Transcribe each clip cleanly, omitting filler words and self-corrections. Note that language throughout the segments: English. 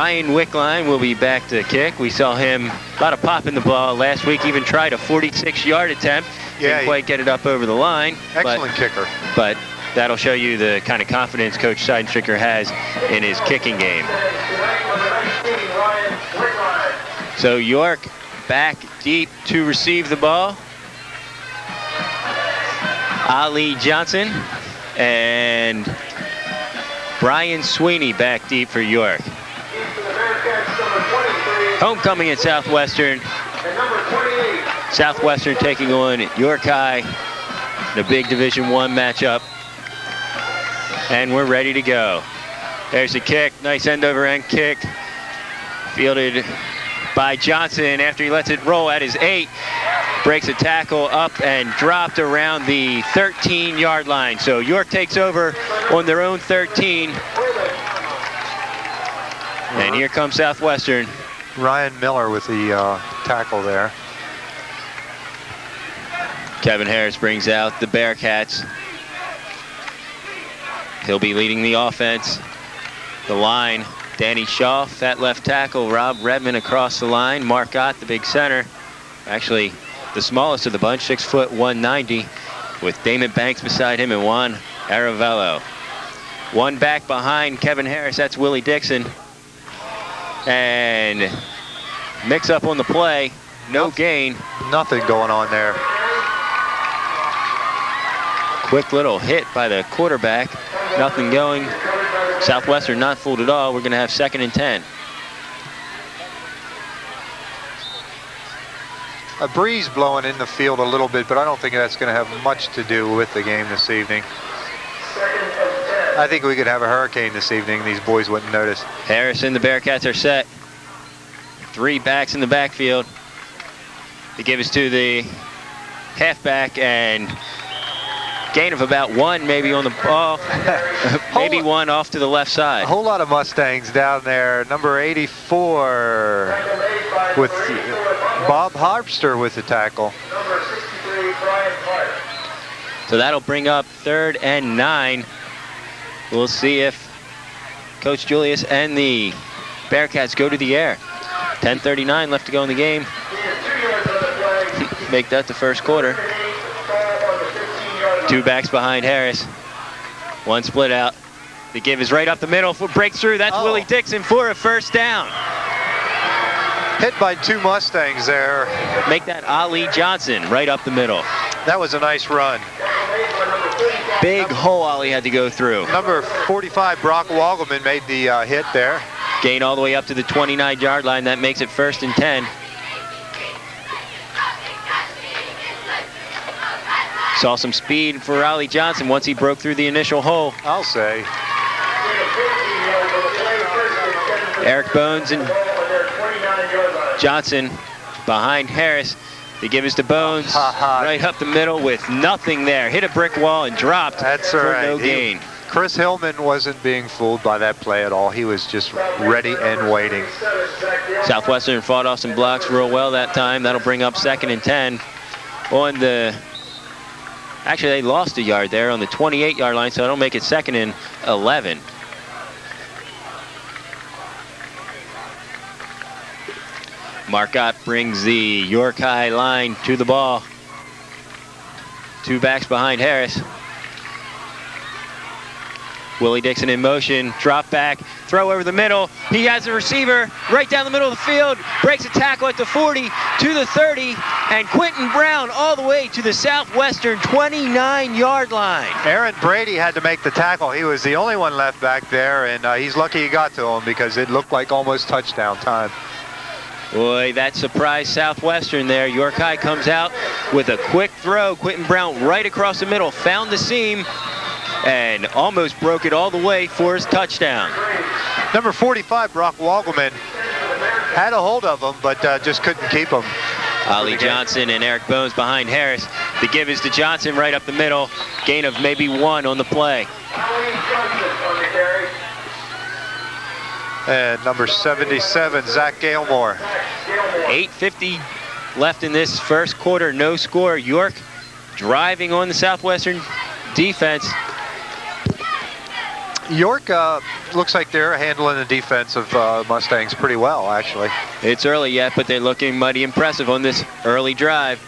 Ryan Wickline will be back to kick. We saw him about a pop in the ball last week, even tried a 46-yard attempt. Didn't quite get it up over the line. Excellent kicker. But that'll show you the kind of confidence Coach Seidenstricker has in his kicking game. So York back deep to receive the ball. Ali Johnson and Brian Sweeney back deep for York. Homecoming at Southwestern. Southwestern taking on York High in a big Division I matchup. And we're ready to go. There's a kick, nice end-over-end kick. Fielded by Johnson after he lets it roll at his 8. Breaks a tackle up and dropped around the 13-yard line. So York takes over on their own 13. And here comes Southwestern. Ryan Miller with the tackle there. Kevin Harris brings out the Bearcats. He'll be leading the offense. The line, Danny Shaw, fat left tackle. Rob Redmond across the line. Mark Ott, the big center. Actually, the smallest of the bunch, 6 foot 190, with Damon Banks beside him and Juan Aravello. One back behind Kevin Harris, that's Willie Dixon. And mix up on the play, no gain. Nothing going on there. Quick little hit by the quarterback, nothing going. Southwestern not fooled at all. We're going to have 2nd and 10. A breeze blowing in the field a little bit, but I don't think that's going to have much to do with the game this evening. I think we could have a hurricane this evening. These boys wouldn't notice. Harris and the Bearcats are set. 3 backs in the backfield. They give us to the halfback, and gain of about 1 maybe on the ball. Maybe 1 off to the left side. A whole lot of Mustangs down there. Number 84 with Bob Harpster with the tackle. So that'll bring up 3rd and 9. We'll see if Coach Julius and the Bearcats go to the air. 10:39 left to go in the game. Make that the first quarter. 2 backs behind Harris. 1 split out. The give is right up the middle. Breaks through. That's Willie Dixon for a first down. Hit by 2 Mustangs there. Make that Ali Johnson right up the middle. That was a nice run. Big hole Ali had to go through. Number 45, Brock Walgelman, made the hit there. Gain all the way up to the 29-yard line. That makes it 1st and 10. Saw some speed for Ali Johnson once he broke through the initial hole. I'll say. Eric Bones and Johnson behind Harris. They give us to Bones right up the middle with nothing there. Hit a brick wall and dropped. That's for right. No gain. Chris Hillman wasn't being fooled by that play at all. He was just ready and waiting. Southwestern fought off some blocks real well that time. That'll bring up 2nd and 10 on the... Actually, they lost a yard there on the 28-yard line, so that'll make it 2nd and 11. Marcotte brings the York High line to the ball. 2 backs behind Harris. Willie Dixon in motion, drop back, throw over the middle. He has a receiver right down the middle of the field, breaks a tackle at the 40, to the 30, and Quentin Brown all the way to the Southwestern 29-yard line. Aaron Brady had to make the tackle. He was the only one left back there, and he's lucky he got to him because it looked like almost touchdown time. Boy, that surprised Southwestern there. York High comes out with a quick throw. Quentin Brown right across the middle, found the seam, and almost broke it all the way for his touchdown. Number 45, Brock Walgelman, had a hold of him, but just couldn't keep him. Ali Johnson and Eric Bones behind Harris. The give is to Johnson right up the middle. Gain of maybe 1 on the play. And number 77, Zach Gailmore. 8:50 left in this first quarter, no score. York driving on the Southwestern defense. York looks like they're handling the defense of Mustangs pretty well, actually. It's early yet, but they're looking mighty impressive on this early drive.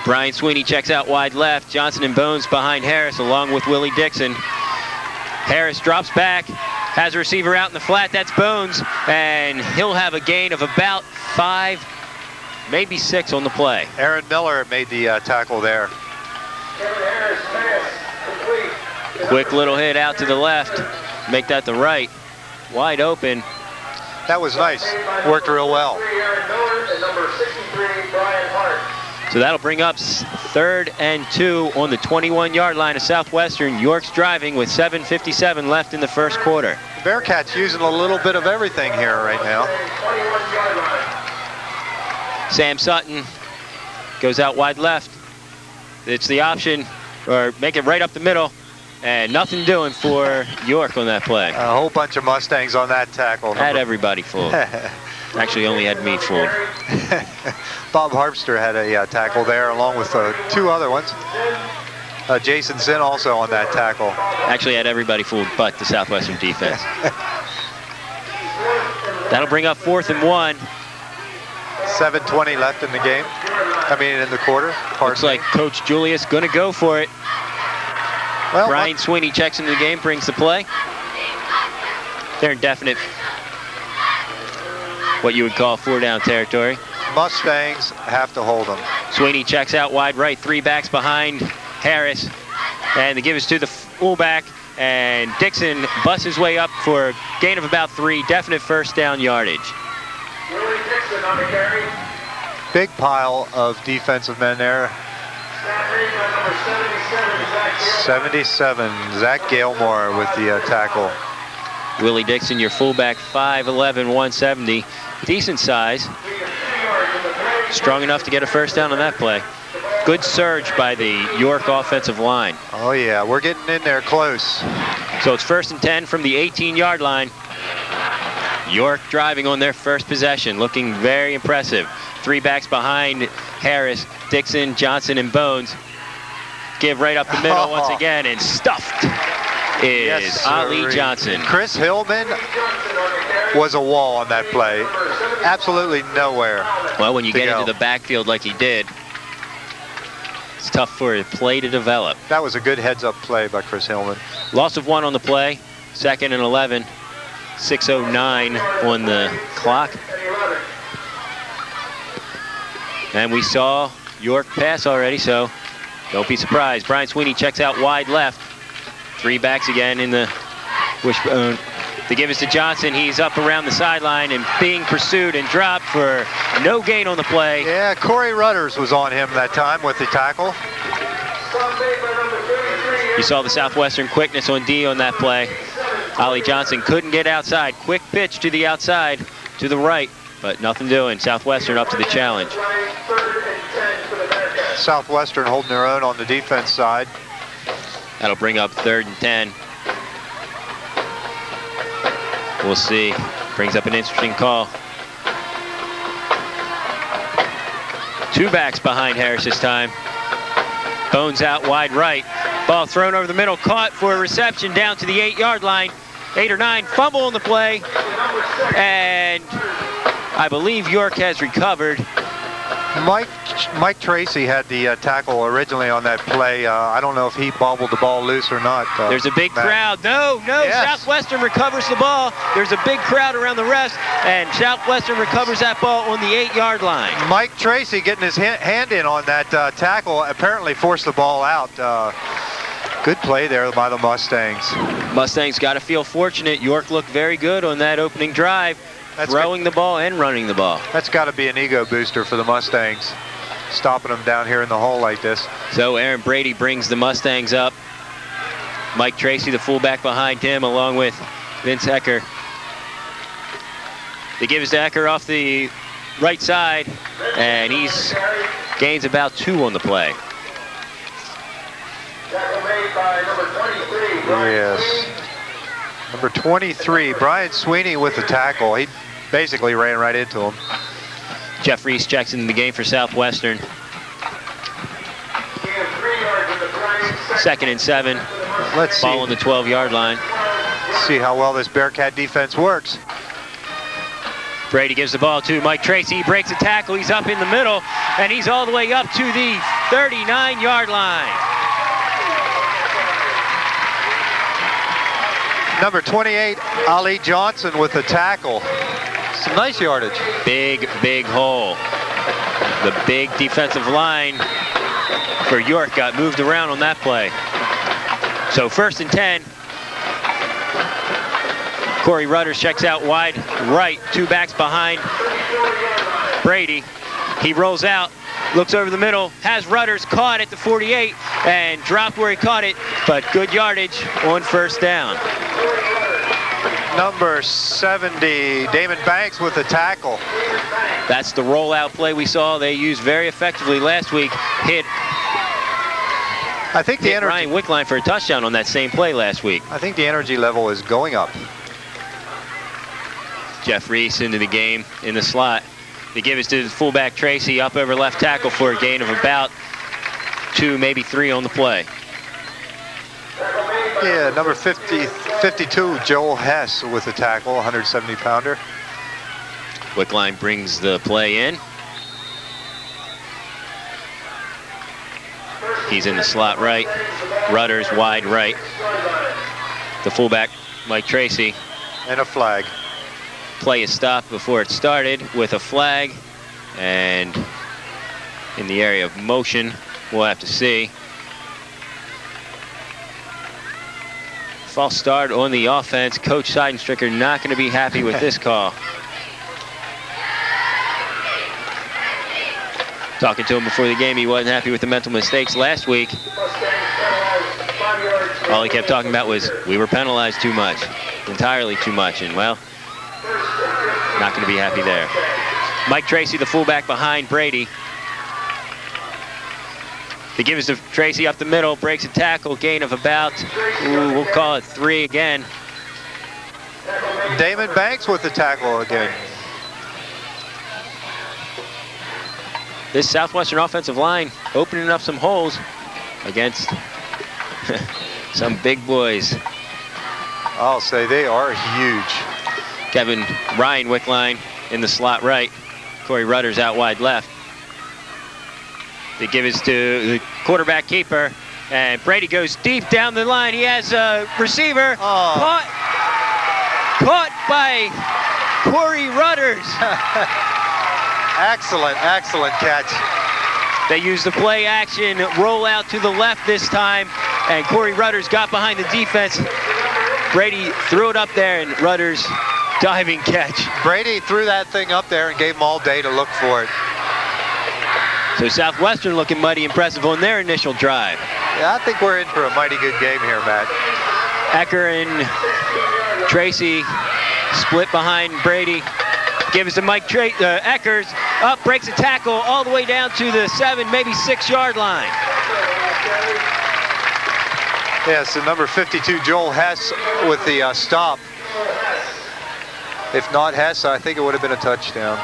Brian Sweeney checks out wide left. Johnson and Bones behind Harris, along with Willie Dixon. Harris drops back, has a receiver out in the flat. That's Bones, and he'll have a gain of about 5, maybe 6 on the play. Aaron Miller made the tackle there. Quick little hit out to the left. Make that the right. Wide open. That was nice. Worked real well. So that'll bring up 3rd and 2 on the 21-yard line of Southwestern. York's driving with 7:57 left in the first quarter. The Bearcats using a little bit of everything here right now. Sam Sutton goes out wide left. It's the option, or make it right up the middle, and nothing doing for York on that play. A whole bunch of Mustangs on that tackle. Had everybody fooled. Actually only had me fooled. Bob Harpster had a tackle there along with 2 other ones. Jason Zinn also on that tackle. Actually had everybody fooled but the Southwestern defense. That'll bring up 4th and 1. 7:20 left in the game. I mean, in the quarter. Looks like Coach Julius going to go for it. Well, Brian Sweeney checks into the game, brings the play. They're in definite, what you would call 4-down territory. Mustangs have to hold them. Sweeney checks out wide right, 3 backs behind Harris. And the give is to the fullback. And Dixon busts his way up for a gain of about 3, definite 1st down yardage. Big pile of defensive men there. 77, Zach Gailmore with the tackle. Willie Dixon, your fullback, 5'11", 170. Decent size. Strong enough to get a 1st down on that play. Good surge by the York offensive line. Oh yeah, we're getting in there close. So it's 1st and 10 from the 18-yard line. York driving on their first possession, looking very impressive. 3 backs behind Harris, Dixon, Johnson, and Bones. Give right up the middle once again, and stuffed is Ali Johnson. Chris Hillman was a wall on that play. Absolutely nowhere. Well, when you get into the backfield like he did, it's tough for a play to develop. That was a good heads-up play by Chris Hillman. Loss of 1 on the play, 2nd and 11. 6:09 on the clock. And we saw York pass already, so don't be surprised. Brian Sweeney checks out wide left. 3 backs again in the wishbone. The give is to Johnson. He's up around the sideline and being pursued and dropped for no gain on the play. Yeah, Corey Rudders was on him that time with the tackle. You saw the Southwestern quickness on D on that play. Ali Johnson couldn't get outside. Quick pitch to the outside, to the right, but nothing doing. Southwestern up to the challenge. Southwestern holding their own on the defense side. That'll bring up 3rd and 10. We'll see. Brings up an interesting call. 2 backs behind Harris this time. Bones out wide right. Ball thrown over the middle, caught for a reception down to the 8-yard line. 8 or 9, fumble on the play. And I believe York has recovered. Mike Tracy had the tackle originally on that play. I don't know if he bobbled the ball loose or not. There's a big crowd. No, yes. Southwestern recovers the ball. There's a big crowd around the rest, and Southwestern recovers that ball on the 8-yard line. Mike Tracy getting his hand in on that tackle apparently forced the ball out. Good play there by the Mustangs. Mustangs got to feel fortunate. York looked very good on that opening drive, throwing the ball and running the ball. That's got to be an ego booster for the Mustangs, stopping them down here in the hole like this. So Aaron Brady brings the Mustangs up. Mike Tracy, the fullback behind him, along with Vince Ecker. They give us to Ecker off the right side, and he's gains about 2 on the play. Yes. Number 23, Brian Sweeney with the tackle. He basically ran right into him. Jeff Reese checks into the game for Southwestern. 2nd and 7. Let's see. Ball on the 12-yard line. See how well this Bearcat defense works. Brady gives the ball to Mike Tracy. He breaks a tackle. He's up in the middle, and he's all the way up to the 39-yard line. Number 28, Ali Johnson with the tackle. Some nice yardage. Big, big hole. The big defensive line for York got moved around on that play. So 1st and 10. Corey Rudders checks out wide right. 2 backs behind Brady. He rolls out, looks over the middle, has Rudders caught at the 48 and dropped where he caught it, but good yardage on 1st down. Number 70, Damon Banks with the tackle. That's the rollout play we saw they used very effectively last week. Hit Ryan Wickline for a touchdown on that same play last week. I think the energy level is going up. Jeff Reese into the game in the slot. They give it to the fullback Tracy up over left tackle for a gain of about 2, maybe 3 on the play. Yeah, number 52, Joel Hess with the tackle, 170-pounder. Wickline brings the play in. He's in the slot right. Rudders wide right. The fullback, Mike Tracy. And a flag. Play is stopped before it started with a flag. And in the area of motion, we'll have to see. False start on the offense. Coach Seidenstricker not going to be happy with this call. Talking to him before the game, he wasn't happy with the mental mistakes last week. All he kept talking about was, we were penalized too much, entirely too much, and well, not going to be happy there. Mike Tracy, the fullback behind Brady. They give it to Tracy up the middle, breaks a tackle, gain of about, we'll call it 3 again. Damon Banks with the tackle again. This Southwestern offensive line opening up some holes against some big boys. I'll say they are huge. Ryan Wickline in the slot right. Corey Rudders out wide left. They give it to the quarterback keeper, and Brady goes deep down the line. He has a receiver caught by Corey Rudders. Excellent, excellent catch. They used the play action rollout to the left this time, and Corey Rudders got behind the defense. Brady threw it up there, and Rudders diving catch. Brady threw that thing up there and gave them all day to look for it. So Southwestern looking mighty impressive on their initial drive. Yeah, I think we're in for a mighty good game here, Matt. Ecker and Tracy split behind Brady. Give us to Mike Eckers. Up, breaks a tackle all the way down to the 7, maybe 6-yard line. Yeah, so number 52, Joel Hess with the stop. If not Hess, I think it would have been a touchdown.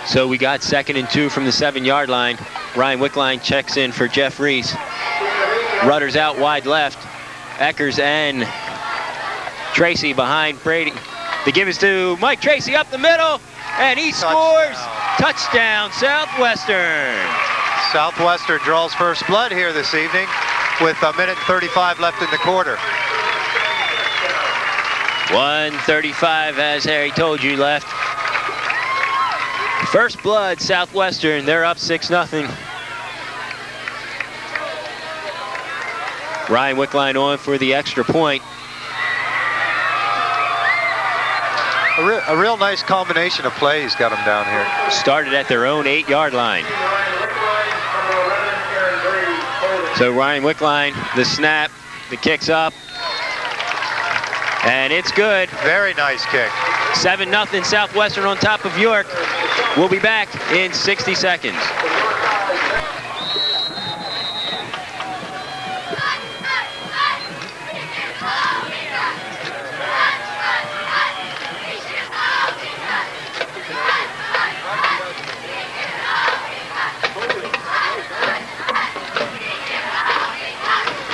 So we got 2nd and 2 from the 7-yard line. Ryan Wickline checks in for Jeff Reese. Rudders out wide left. Eckers and Tracy behind Brady. They give it to Mike Tracy up the middle, and he scores. Touchdown, Southwestern. Southwestern draws first blood here this evening with 1:35 left in the quarter. 1:35, as Harry told you, left. First blood, Southwestern. They're up 6-0. Ryan Wickline on for the extra point. A real nice combination of plays got them down here. Started at their own 8-yard line. So Ryan Wickline, the snap, the kick's up, and it's good. Very nice kick. 7-0 Southwestern on top of York. We'll be back in 60 seconds.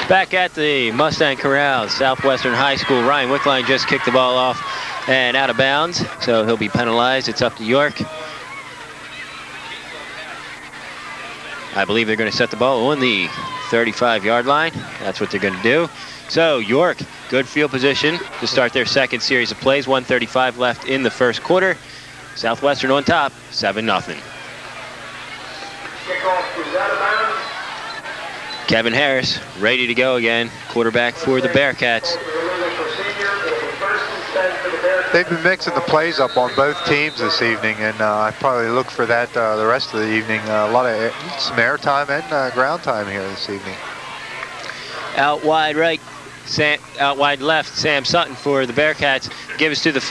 Back at the Mustang Corral, Southwestern High School. Ryan Wickline just kicked the ball off and out of bounds, so he'll be penalized. It's up to York. I believe they're going to set the ball on the 35-yard line. That's what they're going to do. So York, good field position to start their second series of plays. 1:35 left in the first quarter. Southwestern on top, 7-0. Kevin Harris ready to go again, quarterback for the Bearcats. They've been mixing the plays up on both teams this evening, and I probably look for that the rest of the evening. A lot of some air time and ground time here this evening. Out wide right, out wide left, Sam Sutton for the Bearcats. Gives to the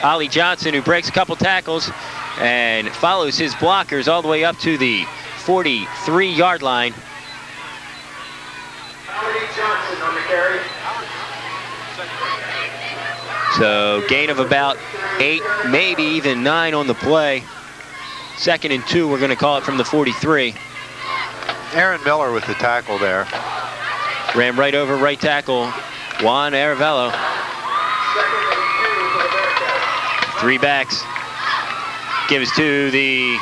Ollie Johnson, who breaks a couple tackles and follows his blockers all the way up to the 43-yard line. Johnson on the carry. So gain of about 8, maybe even 9 on the play. 2nd and 2, we're going to call it from the 43. Aaron Miller with the tackle there. Ran right over right tackle, Juan Aravello. 3 backs. Gives to the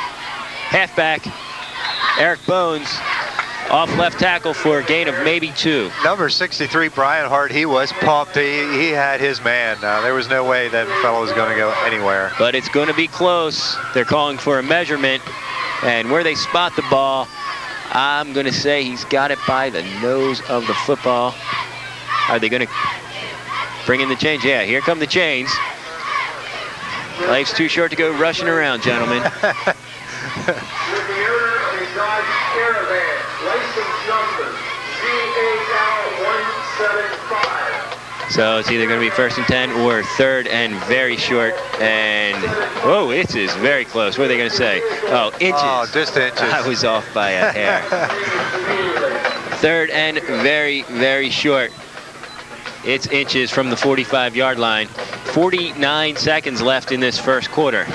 halfback, Eric Bones. Off left tackle for a gain of maybe 2. Number 63, Brian Hart, he was pumped. He had his man. There was no way that fellow was going to go anywhere. But it's going to be close. They're calling for a measurement. And where they spot the ball, I'm going to say he's got it by the nose of the football. Are they going to bring in the chains? Yeah, here come the chains. Life's too short to go rushing around, gentlemen. So it's either going to be 1st and 10 or 3rd and very short. And, whoa, it is very close. What are they going to say? Oh, inches. Oh, just inches. I was off by a hair. 3rd and very, very short. It's inches from the 45-yard line. 49 seconds left in this first quarter.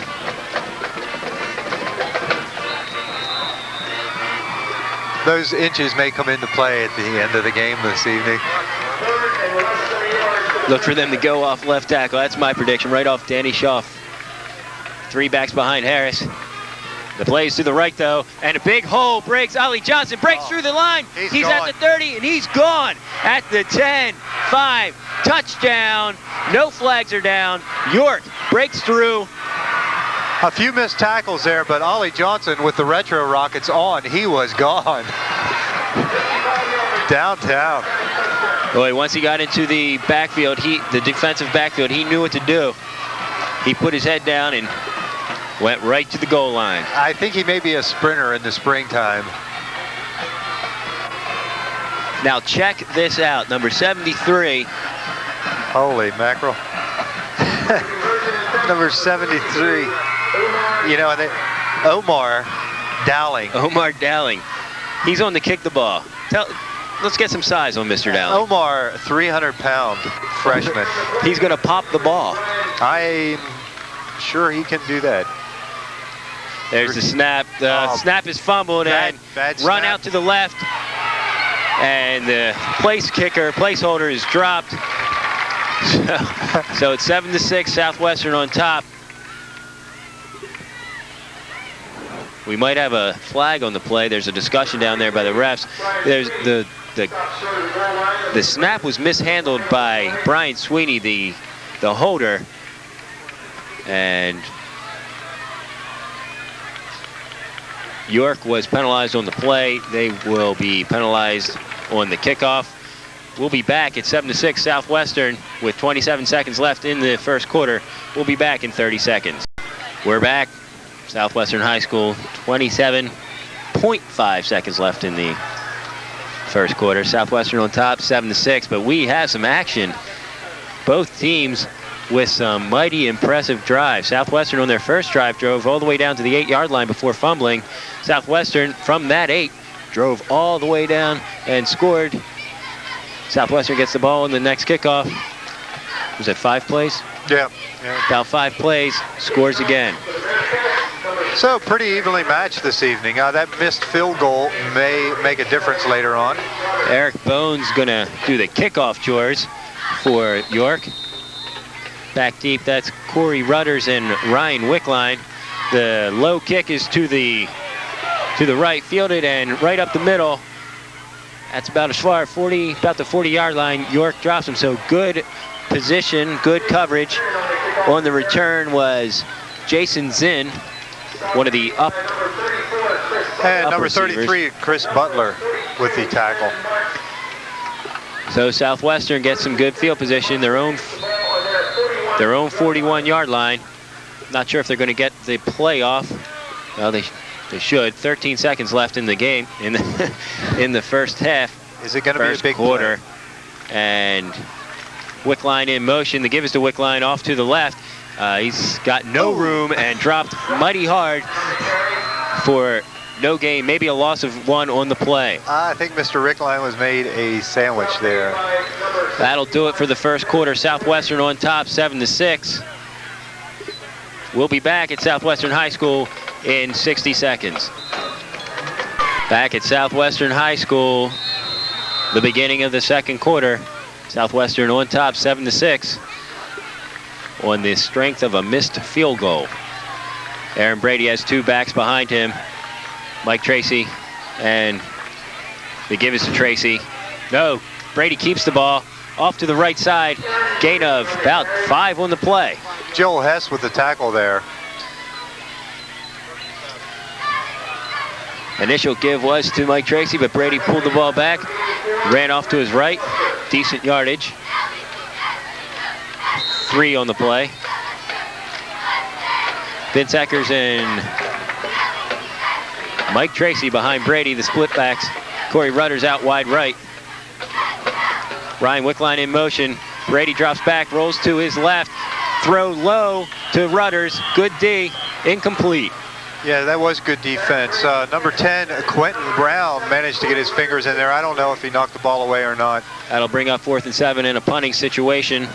Those inches may come into play at the end of the game this evening. Look for them to go off left tackle. That's my prediction, right off Danny Schaff. 3 backs behind Harris. The play's to the right, though, and a big hole breaks. Ollie Johnson breaks through the line. He's at the 30, and he's gone at the 10. 5, touchdown. No flags are down. York breaks through. A few missed tackles there, but Ollie Johnson with the retro rockets on, he was gone. Downtown. Boy, once he got into the backfield, the defensive backfield, he knew what to do. He put his head down and went right to the goal line. I think he may be a sprinter in the springtime. Now check this out, number 73. Holy mackerel. Number 73. You know, Omar Dowling. Omar Dowling. He's on to kick the ball. Let's get some size on Mr. Dowling. Omar, 300-pound freshman. He's going to pop the ball. I'm sure he can do that. There's the snap. The snap is fumbled and run out to the left. And the placeholder is dropped. So it's 7-6, Southwestern on top. We might have a flag on the play. There's a discussion down there by the refs. There's the snap was mishandled by Brian Sweeney, the holder, and York was penalized on the play. They will be penalized on the kickoff. We'll be back at 7-6 Southwestern with 27 seconds left in the first quarter. We'll be back in 30 seconds. We're back. Southwestern High School, 27.5 seconds left in the first quarter. Southwestern on top, 7-6, but we have some action. Both teams with some mighty impressive drives. Southwestern on their first drive drove all the way down to the 8-yard line before fumbling. Southwestern from that 8 drove all the way down and scored. Southwestern gets the ball in the next kickoff. Was it 5 plays? Yeah. About 5 plays, scores again. So pretty evenly matched this evening. That missed field goal may make a difference later on. Eric Bones gonna do the kickoff chores for York. Back deep, that's Corey Rudders and Ryan Wickline. The low kick is to the right, fielded and right up the middle. That's about as far, about the 40-yard line. York drops him, so good position, good coverage. On the return was Jason Zinn, one of the up And number receivers. 33, Chris Butler with the tackle. So Southwestern gets some good field position, their own 41-yard line. Not sure if they're going to get the play off. Well, they should. 13 seconds left in the game, in the first half. Is it going to be a big quarter? play? And Wickline in motion. The give is to Wickline off to the left. He's got no room and dropped mighty hard for no gain, maybe a loss of 1 on the play. I think Mr. Wickline was made a sandwich there. That'll do it for the first quarter. Southwestern on top, 7-6. We'll be back at Southwestern High School in 60 seconds. Back at Southwestern High School, the beginning of the second quarter. Southwestern on top, 7-6, on the strength of a missed field goal. Aaron Brady has 2 backs behind him. Mike Tracy, and the give is to Tracy. No, Brady keeps the ball off to the right side. Gain of about 5 on the play. Joel Hess with the tackle there. Initial give was to Mike Tracy, but Brady pulled the ball back, ran off to his right. Decent yardage. 3 on the play. Vince Eckers and Mike Tracy behind Brady, the split backs. Corey Rudders out wide right. Ryan Wickline in motion. Brady drops back, rolls to his left. Throw low to Rudders. Good D, incomplete. Yeah, that was good defense. Number 10, Quentin Brown, managed to get his fingers in there. I don't know if he knocked the ball away or not. That'll bring up 4th and 7 in a punting situation.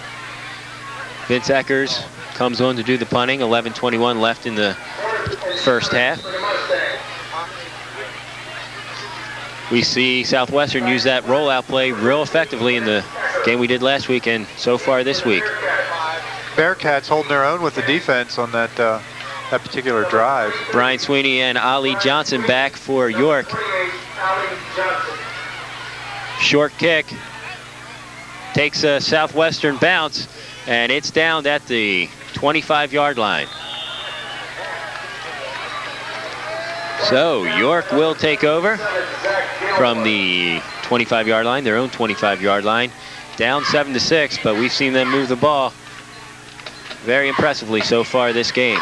Vince Eckers comes on to do the punting. 11:21 left in the first half. We see Southwestern use that rollout play real effectively in the game we did last week and so far this week. Bearcats holding their own with the defense on that particular drive. Brian Sweeney and Ali Johnson back for York. Short kick takes a Southwestern bounce, and it's down at the 25-yard line. So York will take over from the 25-yard line, their own 25-yard line. Down 7-6, but we've seen them move the ball very impressively so far this game.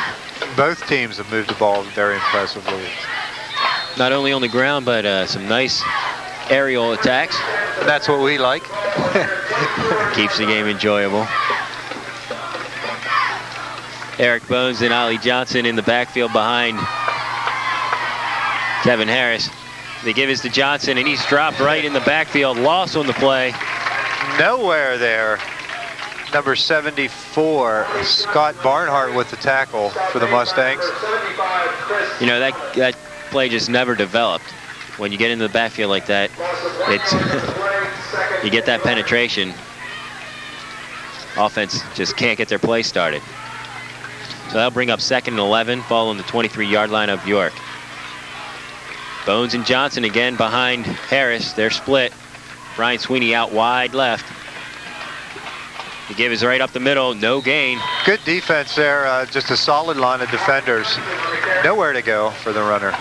Both teams have moved the ball very impressively. Not only on the ground, but some nice aerial attacks. That's what we like. Keeps the game enjoyable. Eric Bones and Ollie Johnson in the backfield behind Kevin Harris. The give is to Johnson, and he's dropped right in the backfield. Loss on the play. Nowhere there. Number 74, Scott Barnhart with the tackle for the Mustangs. You know, that play just never developed. When you get into the backfield like that, it's you get that penetration. Offense just can't get their play started. So that'll bring up 2nd and 11, ball on the 23-yard line of York. Bones and Johnson again behind Harris. They're split. Brian Sweeney out wide left. The give is right up the middle, no gain. Good defense there, just a solid line of defenders. Nowhere to go for the runner.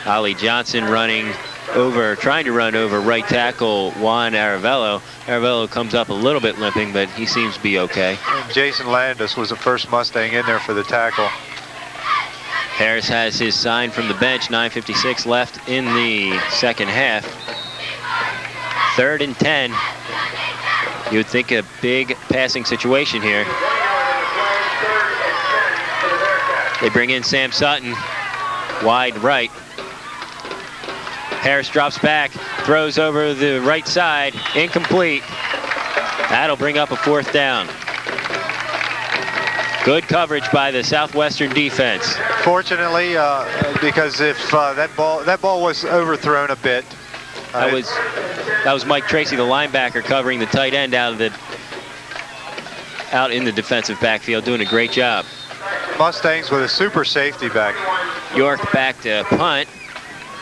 Ollie Johnson running over, trying to run over right tackle Juan Aravello. Aravello comes up a little bit limping, but he seems to be okay. And Jason Landis was the first Mustang in there for the tackle. Harris has his sign from the bench. 9:56 left in the second half. 3rd and 10. You would think a big passing situation here. They bring in Sam Sutton, wide right. Harris drops back, throws over the right side, incomplete. That'll bring up a 4th down. Good coverage by the Southwestern defense. Fortunately, because if that ball was overthrown a bit. That was Mike Tracy, the linebacker, covering the tight end out in the defensive backfield, doing a great job. Mustangs with a super safety back. York back to punt,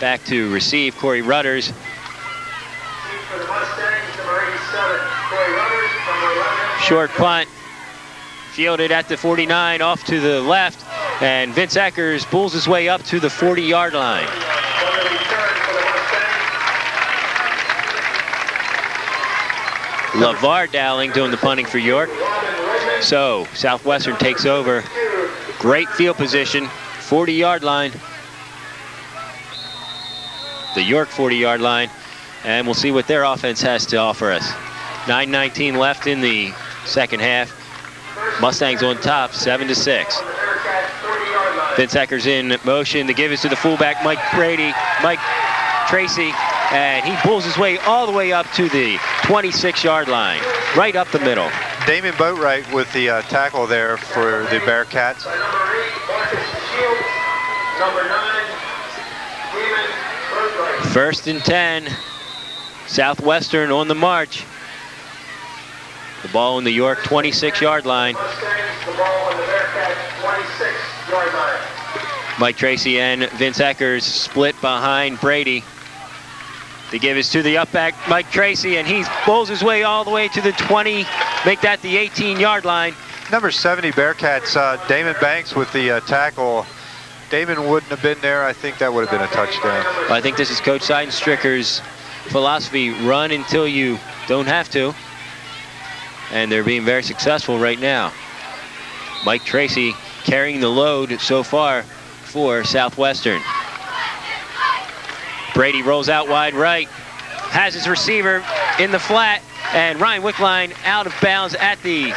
back to receive. Corey Rudders. For the Mustangs, number 87, Corey Rudders, number 11. Short punt, fielded at the 49, off to the left, and Vince Eckers pulls his way up to the 40-yard line. LeVar Dowling doing the punting for York. So Southwestern takes over. Great field position, 40-yard line. The York 40-yard line. And we'll see what their offense has to offer us. 9:19 left in the second half. Mustangs on top, 7-6. Vince Eckers in motion. The give is to the fullback, Mike Tracy. And he pulls his way all the way up to the 26-yard line, right up the middle. Damon Boatwright with the tackle there for the Bearcats. First and 10. Southwestern on the march. The ball on the York 26-yard line. Mike Tracy and Vince Eckers split behind Brady. The give is to the up back, Mike Tracy, and he pulls his way all the way to the 20, make that the 18-yard line. Number 70 Bearcats, Damon Banks with the tackle. Damon wouldn't have been there. I think that would have been a touchdown. Well, I think this is Coach Seidenstricker's philosophy, run until you don't have to. And they're being very successful right now. Mike Tracy carrying the load so far for Southwestern. Brady rolls out wide right, has his receiver in the flat, and Ryan Wickline out of bounds at the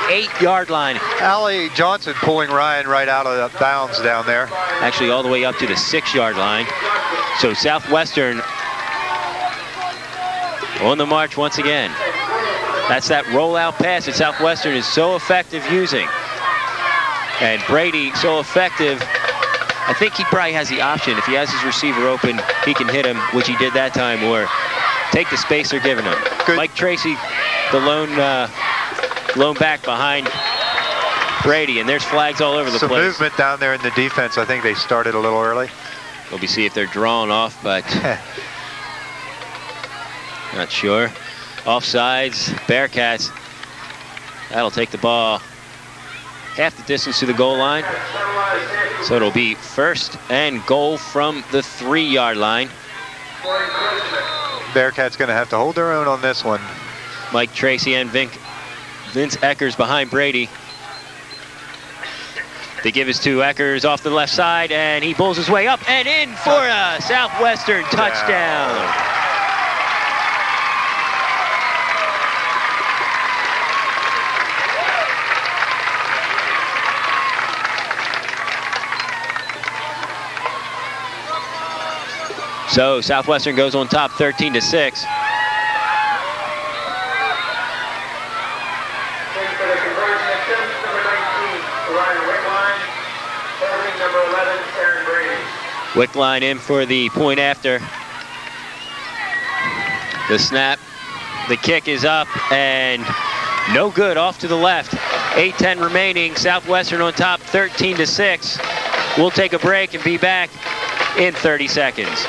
8-yard line. Allie Johnson pulling Ryan right out of the bounds down there. Actually all the way up to the 6-yard line. So Southwestern on the march once again. That's that rollout pass that Southwestern is so effective using. And Brady so effective. I think he probably has the option. If he has his receiver open, he can hit him, which he did that time, or take the space they're giving him. Good. Mike Tracy, the lone back behind Brady, and there's flags all over the place. Some movement down there in the defense. I think they started a little early. We'll see if they're drawn off, but not sure. Offsides, Bearcats. That'll take the ball half the distance to the goal line. So it'll be first and goal from the 3-yard line. Bearcats going to have to hold their own on this one. Mike Tracy and Vince Eckers behind Brady. The give is to Eckers off the left side, and he pulls his way up and in for a Southwestern touchdown. So Southwestern goes on top 13-6. Wickline in for the point after. The snap, the kick is up and no good, off to the left. 8:10 remaining, Southwestern on top 13-6. We'll take a break and be back in 30 seconds.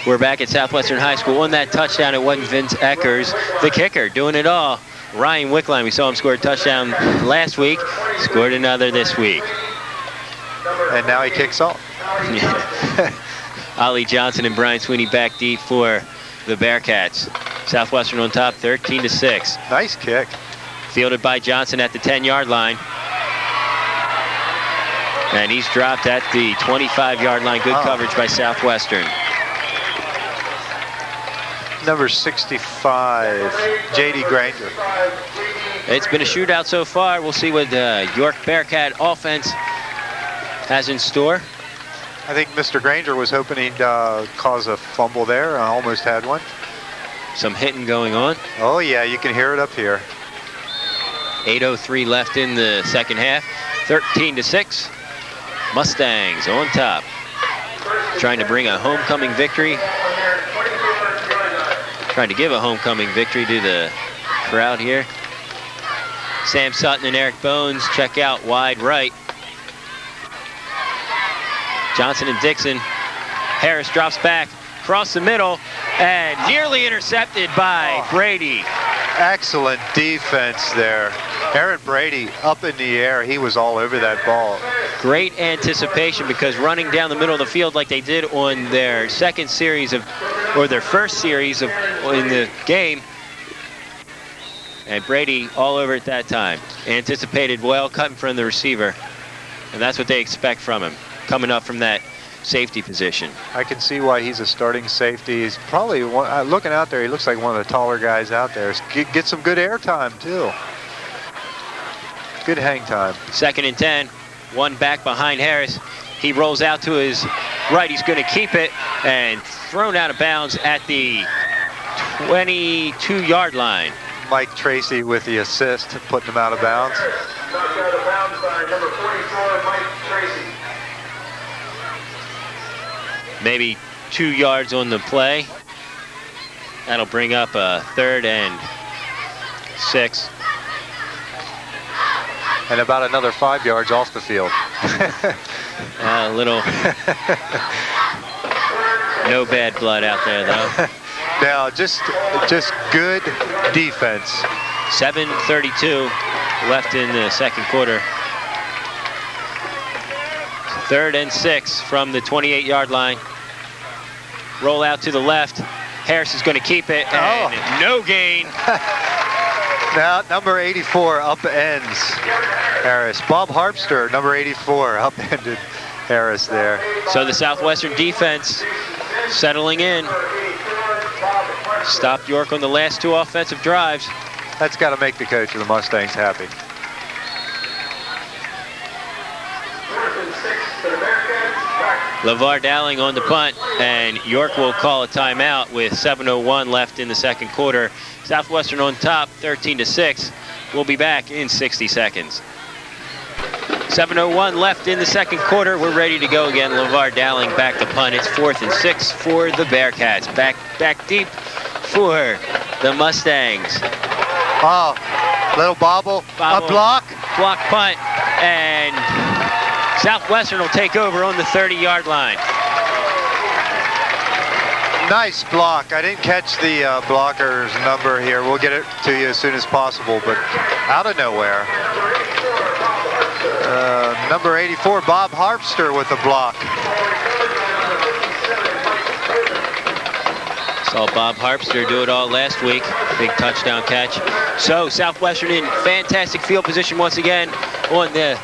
We're back at Southwestern High School. On that touchdown, it wasn't Vince Eckers, the kicker, doing it all. Ryan Wickline, we saw him score a touchdown last week, scored another this week. And now he kicks off. Ollie Johnson and Brian Sweeney back deep for the Bearcats. Southwestern on top 13-6. Nice kick. Fielded by Johnson at the 10-yard line. And he's dropped at the 25-yard line. Good coverage by Southwestern. Number 65, J.D. Granger. It's been a shootout so far. We'll see what the York Bearcat offense has in store. I think Mr. Granger was hoping he'd cause a fumble there. Almost had one. Some hitting going on. Oh, yeah, you can hear it up here. 8:03 left in the second half. 13-6. Mustangs on top. Trying to bring a homecoming victory. Trying to give a homecoming victory to the crowd here. Sam Sutton and Eric Bones check out wide right. Johnson and Dixon. Harris drops back across the middle and nearly intercepted by Brady. Excellent defense there. Aaron Brady up in the air. He was all over that ball. Great anticipation, because running down the middle of the field like they did on their second series of, or their first series of in the game, and Brady all over at that time. Anticipated well, cut in front of the receiver, and that's what they expect from him, coming up from that safety position. I can see why he's a starting safety. He's probably one, looking out there, he looks like one of the taller guys out there. Get some good air time too. Good hang time. 2nd and 10, one back behind Harris. He rolls out to his right. He's going to keep it, and thrown out of bounds at the 22-yard line. Mike Tracy with the assist, putting him out of bounds. Knocked out of bounds by number 44, Mike Tracy. Maybe 2 yards on the play. That'll bring up a 3rd and 6. And about another 5 yards off the field. A little no bad blood out there though. Now just good defense. 7:32 left in the second quarter. 3rd and 6 from the 28-yard line. Roll out to the left. Harris is going to keep it, and no gain. Now number 84 upends Harris. Bob Harpster, number 84, upended Harris there. So the Southwestern defense settling in. Stopped York on the last 2 offensive drives. That's got to make the coach of the Mustangs happy. LeVar Dowling on the punt, and York will call a timeout with 7:01 left in the second quarter. Southwestern on top, 13-6. We'll be back in 60 seconds. 7:01 left in the second quarter. We're ready to go again. LeVar Dowling back to punt. It's 4th and 6 for the Bearcats. Back deep for the Mustangs. Oh, little bobble. A block Punt, and Southwestern will take over on the 30-yard line. Nice block. I didn't catch the blocker's number here. We'll get it to you as soon as possible, but out of nowhere. Number 84, Bob Harpster with the block. Saw Bob Harpster do it all last week. Big touchdown catch. So Southwestern in fantastic field position once again on the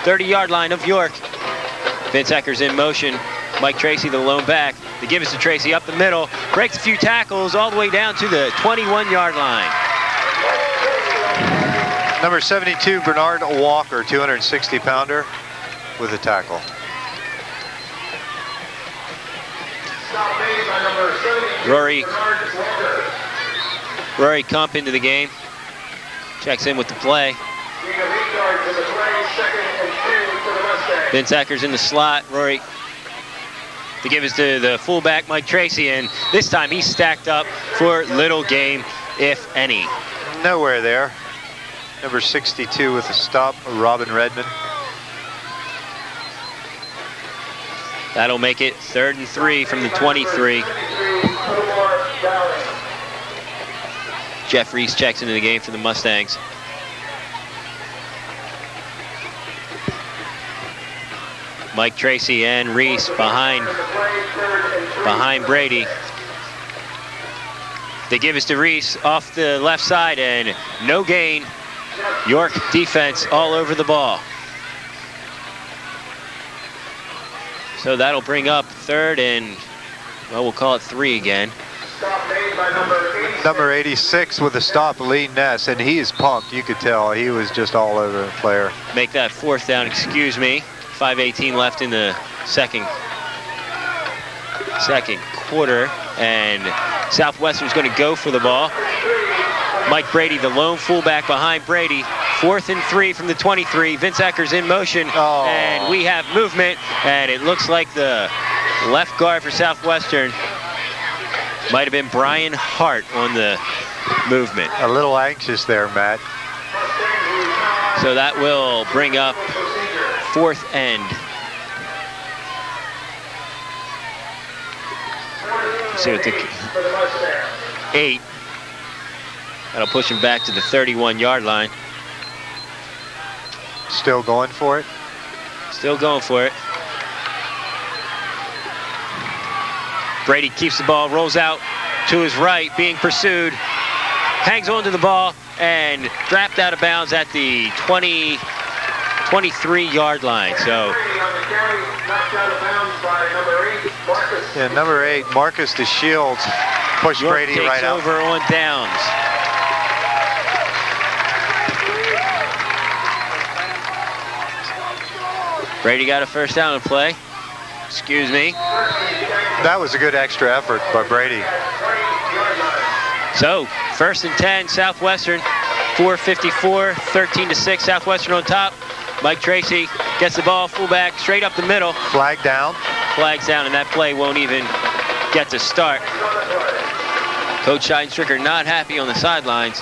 30-yard line of York. Vince Ecker's in motion. Mike Tracy, the lone back. They give us to Tracy up the middle. Breaks a few tackles all the way down to the 21-yard line. Number 72, Bernard Walker, 260-pounder with a tackle. Rory Kump into the game. Checks in with the play. Vince Ecker's in the slot. Rory to give us to the fullback, Mike Tracy, and this time he's stacked up for little game, if any. Nowhere there. Number 62 with a stop, Robin Redmond. That'll make it 3rd and 3 from the 23. Jeff Reese checks into the game for the Mustangs. Mike Tracy and Reese behind Brady. They give us to Reese off the left side, and no gain. York defense all over the ball. So that'll bring up 3rd and, well, we'll call it 3 again. Number 86 with a stop, Lee Ness, and he is pumped. You could tell he was just all over the player. Make that 4th down, excuse me. 5:18 left in the second quarter, and Southwestern's going to go for the ball. Mike Brady, the lone fullback behind Brady. 4th and 3 from the 23. Vince Eckers in motion, and we have movement, and it looks like the left guard for Southwestern might have been Brian Hart on the movement. A little anxious there, Matt. So that will bring up 4th end. See what the 8. That'll push him back to the 31-yard line. Still going for it? Still going for it. Brady keeps the ball, rolls out to his right, being pursued, hangs on to the ball, and dropped out of bounds at the 23-yard line. So, yeah, number 8, Marcus DeShields, pushed York Brady right out. takes over on downs. Brady got a first down in play. Excuse me. That was a good extra effort by Brady. So, 1st and 10, Southwestern, 4:54, 13-6, Southwestern on top. Mike Tracy gets the ball, fullback, straight up the middle. Flag down. Flags down, and that play won't even get to start. Coach Scheidenstricker not happy on the sidelines.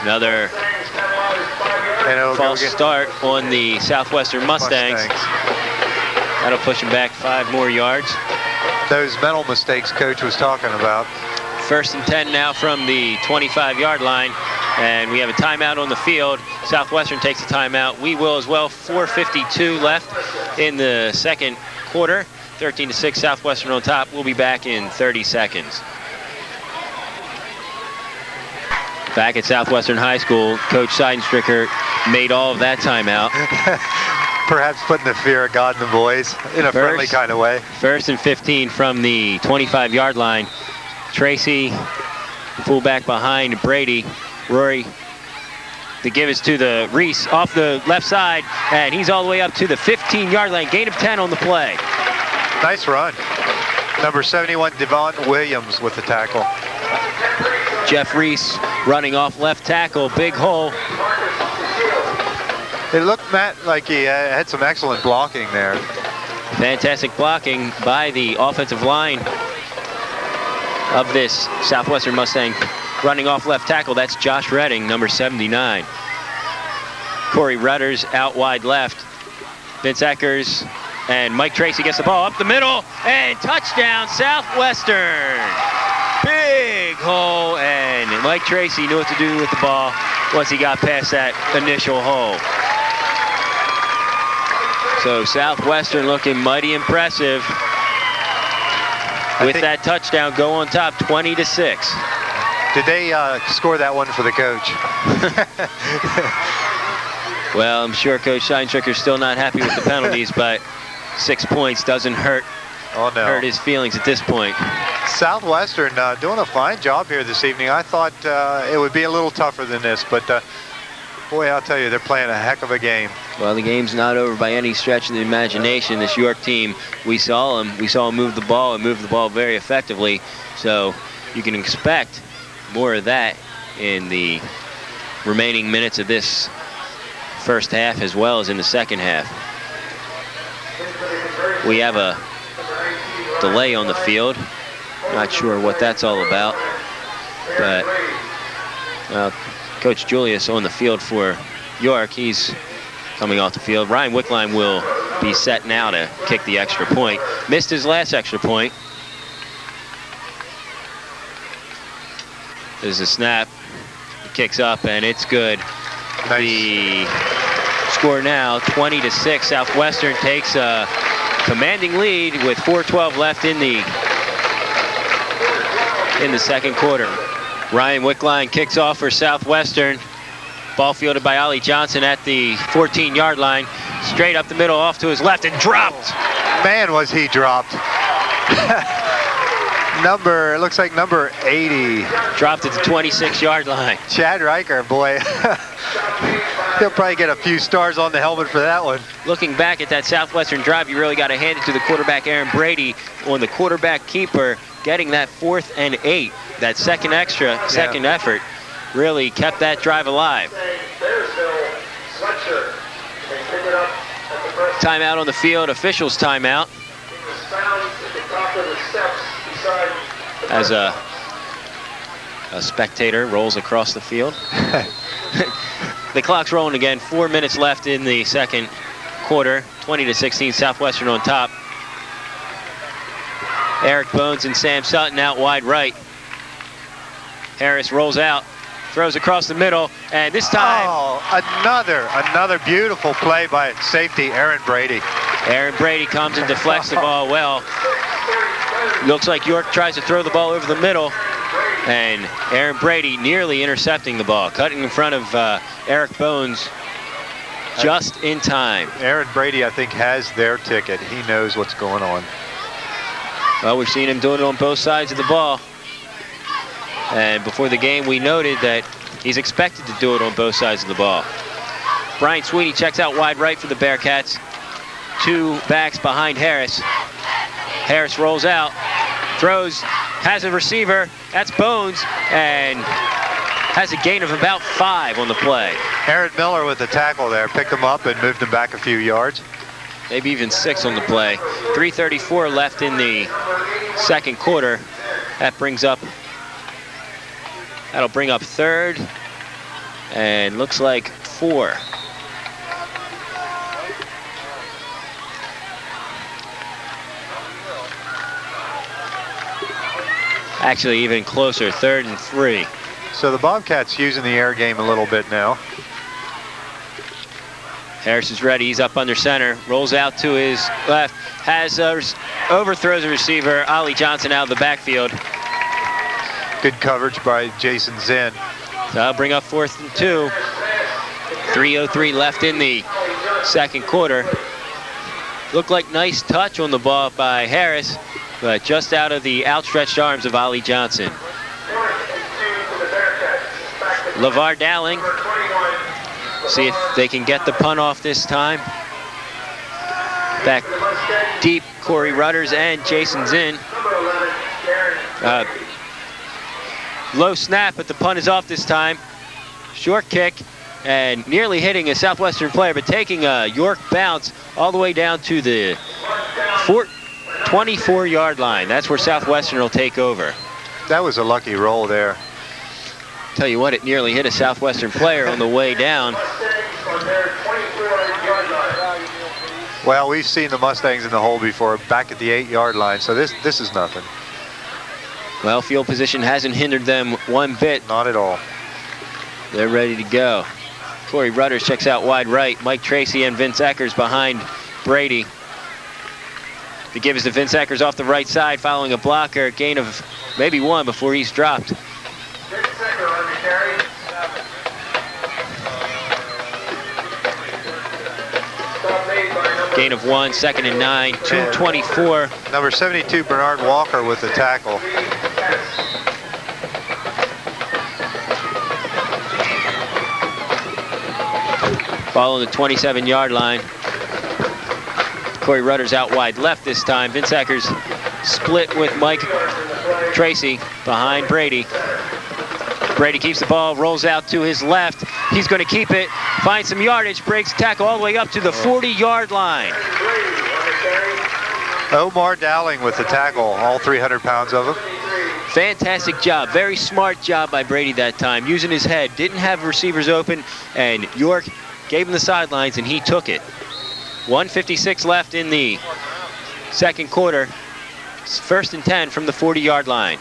Another false start on the Southwestern Mustangs. That'll push him back 5 more yards. Those mental mistakes Coach was talking about. 1st and 10 now from the 25-yard line, and we have a timeout on the field. Southwestern takes a timeout. We will as well. 4:52 left in the second quarter. 13-6, Southwestern on top. We'll be back in 30 seconds. Back at Southwestern High School, Coach Scheidenstricker made all of that timeout. Perhaps putting the fear of God in the boys in a friendly kind of way. 1st and 15 from the 25-yard line. Tracy, fullback behind Brady. Rory, the give is to the Reese off the left side, and he's all the way up to the 15-yard line. Gain of 10 on the play. Nice run. Number 71, Devon Williams with the tackle. Jeff Reese running off left tackle, big hole. It looked, Matt, like he had some excellent blocking there. Fantastic blocking by the offensive line of this Southwestern Mustang. Running off left tackle, that's Josh Redding, number 79. Corey Rudders out wide left. Vince Eckers and Mike Tracy gets the ball up the middle, and touchdown Southwestern. Big hole, and Mike Tracy knew what to do with the ball once he got past that initial hole. So Southwestern looking mighty impressive with that touchdown. Go on top, 20-6. Did they score that one for the coach? Well, I'm sure Coach Scheidenstricker's still not happy with the penalties, but 6 points doesn't hurt his feelings at this point. Southwestern doing a fine job here this evening. I thought it would be a little tougher than this, but boy, I'll tell you, they're playing a heck of a game. Well, the game's not over by any stretch of the imagination. This York team, we saw them move the ball and move the ball very effectively. So you can expect more of that in the remaining minutes of this first half as well as in the second half. We have a delay on the field. Not sure what that's all about, but Coach Julius on the field for York. He's coming off the field. Ryan Wickline will be set now to kick the extra point. Missed his last extra point. There's a snap. He kicks up, and it's good. Nice. The score now, 20-6. Southwestern takes a commanding lead with 4:12 left in the second quarter. Ryan Wickline kicks off for Southwestern. Ball fielded by Ollie Johnson at the 14-yard line. Straight up the middle, off to his left, and dropped. Man, was he dropped. Looks like number 80. Dropped at the 26-yard line. Chad Riker, boy. He'll probably get a few stars on the helmet for that one. Looking back at that Southwestern drive, you really got to hand it to the quarterback, Aaron Brady, on the quarterback keeper, getting that 4th and 8. That second effort really kept that drive alive. Timeout on the field, officials timeout. As a spectator rolls across the field. The clock's rolling again. 4 minutes left in the second quarter. 20-16, Southwestern on top. Eric Bones and Sam Sutton out wide right. Harris rolls out, throws across the middle, and this time... Oh, another beautiful play by safety, Aaron Brady. Aaron Brady comes and deflects the ball well. Looks like York tries to throw the ball over the middle, and Aaron Brady nearly intercepting the ball, cutting in front of Eric Bones just in time. Aaron Brady, I think, has their ticket. He knows what's going on. Well, we've seen him doing it on both sides of the ball. And before the game, we noted that he's expected to do it on both sides of the ball. Brian Sweeney checks out wide right for the Bearcats. 2 backs behind Harris. Harris rolls out, throws, has a receiver. That's Bones, and has a gain of about 5 on the play. Aaron Miller with the tackle there, picked him up and moved him back a few yards. Maybe even 6 on the play. 3:34 left in the second quarter. That'll bring up 3rd, and looks like 4. Actually, even closer, 3rd and 3. So the Bobcats using the air game a little bit now. Harris is ready. He's up under center. Rolls out to his left. Overthrows a receiver. Ollie Johnson out of the backfield. Good coverage by Jason Zinn. So that'll bring up 4th and 2. 3:03 left in the second quarter. Looked like nice touch on the ball by Harris, but just out of the outstretched arms of Ollie Johnson. LeVar Dowling. See if they can get the punt off this time. Back deep, Corey Rudders and Jason Zinn. Low snap, but the punt is off this time. Short kick, and nearly hitting a Southwestern player, but taking a York bounce all the way down to the 24-yard line. That's where Southwestern will take over. That was a lucky roll there. Tell you what, it nearly hit a Southwestern player on the way down. Well, we've seen the Mustangs in the hole before, back at the 8-yard line, so this is nothing. Well, field position hasn't hindered them one bit. Not at all. They're ready to go. Corey Rudders checks out wide right. Mike Tracy and Vince Eckers behind Brady. The give is to Vince Eckers off the right side, following a blocker. Gain of maybe 1 before he's dropped. Gain of 1, 2nd and 9, 2:24. Number 72, Bernard Walker with the tackle. Ball on the 27-yard line. Corey Rudders out wide left this time. Vince Eckers split with Mike Tracy behind Brady. Brady keeps the ball, rolls out to his left. He's going to keep it, finds some yardage, breaks tackle all the way up to the 40-yard line. Omar Dowling with the tackle, all 300 pounds of him. Fantastic job, very smart job by Brady that time, using his head. Didn't have receivers open, and York gave him the sidelines, and he took it. 1:56 left in the second quarter. 1st and 10 from the 40-yard line.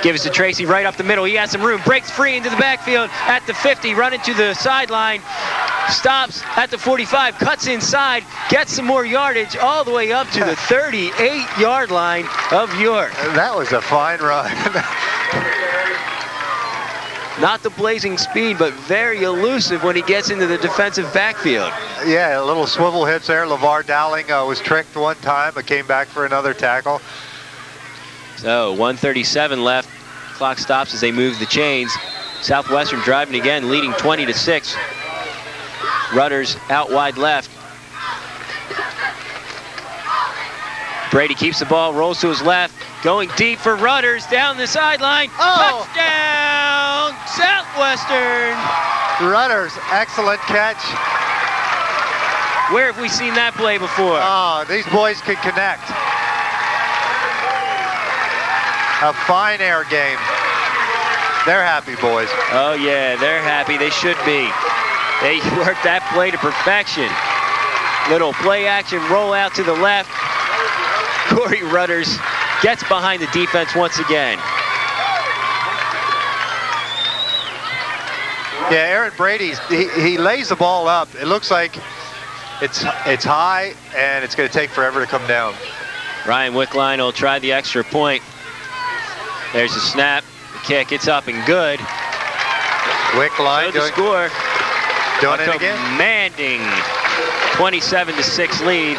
Gives to Tracy right up the middle. He has some room. Breaks free into the backfield at the 50. Running to the sideline. Stops at the 45. Cuts inside. Gets some more yardage all the way up to the 38-yard line of York. That was a fine run. Not the blazing speed, but very elusive when he gets into the defensive backfield. Yeah, a little swivel hits there. LeVar Dowling was tricked one time, but came back for another tackle. So 1:37 left. Clock stops as they move the chains. Southwestern driving again, leading 20-6. Rudders out wide left. Brady keeps the ball, rolls to his left, going deep for Rudders, down the sideline. Oh. Touchdown, Southwestern. Rudders, excellent catch. Where have we seen that play before? Oh, these boys can connect. A fine air game. They're happy, boys. Oh yeah, they're happy. They should be. They worked that play to perfection. Little play action roll out to the left. Corey Rudders gets behind the defense once again. Yeah, Aaron Brady, he lays the ball up. It looks like it's high, and it's going to take forever to come down. Ryan Wickline will try the extra point. There's a snap. The kick, it's up and good. Wickline So the score. doing it again. Commanding 27-6 lead.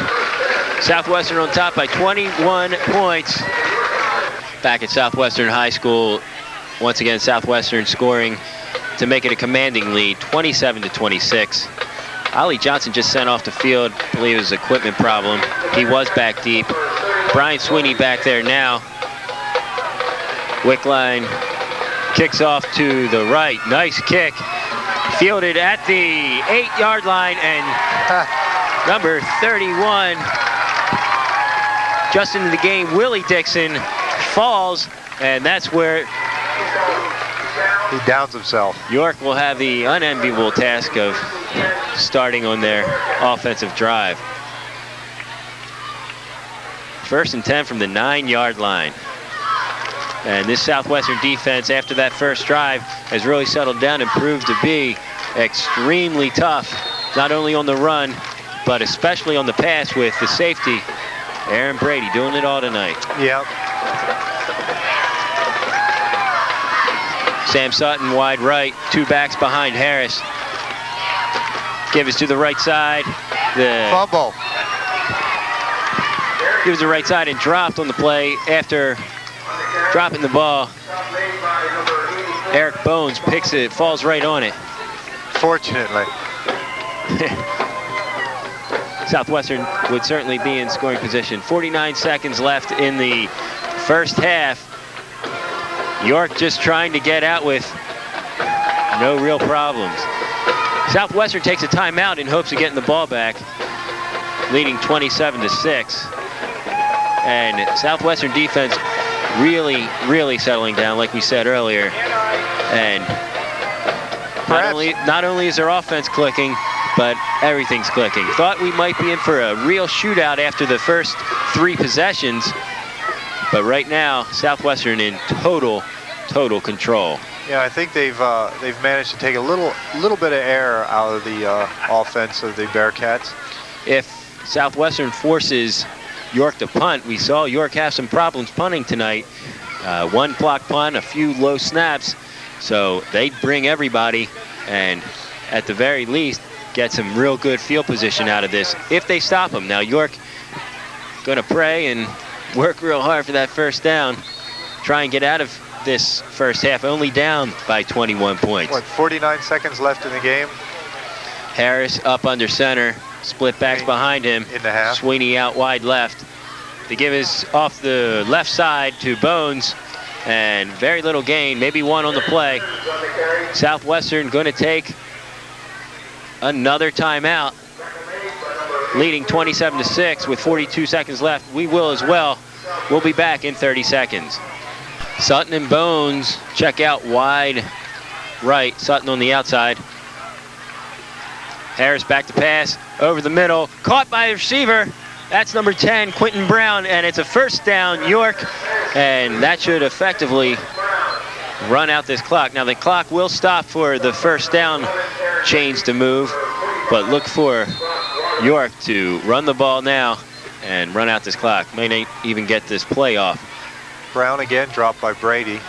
Southwestern on top by 21 points. Back at Southwestern High School, once again Southwestern scoring to make it a commanding lead, 27-26. Ollie Johnson just sent off the field. I believe it was an equipment problem. He was back deep. Brian Sweeney back there now. Wickline kicks off to the right. Nice kick. Fielded at the 8-yard line, and number 31, just into the game, Willie Dixon falls, and that's where he downs himself. York will have the unenviable task of starting on their offensive drive. 1st and 10 from the 9-yard line. And this Southwestern defense, after that first drive, has really settled down and proved to be extremely tough, not only on the run, but especially on the pass with the safety, Aaron Brady, doing it all tonight. Yep. Sam Sutton wide right, 2 backs behind Harris. Give us to the right side. The fumble. Gives the right side and dropped on the play after dropping the ball. Eric Bones picks it, falls right on it. Fortunately. Southwestern would certainly be in scoring position. 49 seconds left in the first half. York just trying to get out with no real problems. Southwestern takes a timeout in hopes of getting the ball back, leading 27-6. And Southwestern defense really settling down, like we said earlier. And not only is their offense clicking, but everything's clicking. Thought we might be in for a real shootout after the first 3 possessions, but right now Southwestern in total control. Yeah, I think they've managed to take a little bit of air out of the offense of the Bearcats. If Southwestern forces York to punt, we saw York have some problems punting tonight. 1 block punt, a few low snaps, so they'd bring everybody and at the very least get some real good field position out of this if they stop them. Now York gonna pray and work real hard for that first down, try and get out of this first half, only down by 21 points. What, 49 seconds left in the game? Harris up under center, split backs behind him. In the half. Sweeney out wide left. They give us off the left side to Bones, and very little gain, maybe 1 on the play. Southwestern going to take another timeout, leading 27-6 with 42 seconds left. We will as well. We'll be back in 30 seconds. Sutton and Bones check out wide right. Sutton on the outside. Harris back to pass over the middle, caught by the receiver. That's number 10, Quentin Brown, and it's a first down, York, and that should effectively run out this clock. Now the clock will stop for the first down chains to move, but look for York to run the ball now and run out this clock. May not even get this play off. Brown again, dropped by Brady.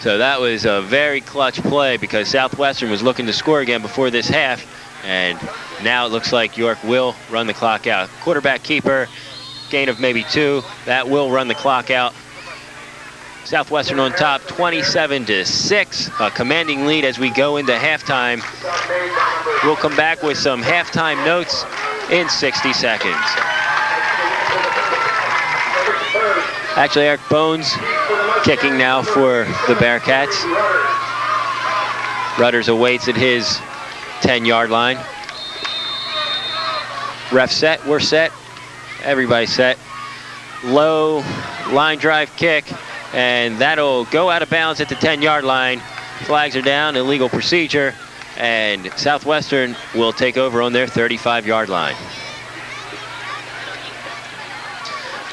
So that was a very clutch play because Southwestern was looking to score again before this half, and now it looks like York will run the clock out. Quarterback keeper, gain of maybe 2. That will run the clock out. Southwestern on top, 27-6, a commanding lead as we go into halftime. We'll come back with some halftime notes in 60 seconds. Actually, Eric Bones kicking now for the Bearcats. Rudders awaits at his 10-yard line. Ref set, we're set, everybody's set. Low line drive kick, and that'll go out of bounds at the 10-yard line. Flags are down, illegal procedure, and Southwestern will take over on their 35-yard line.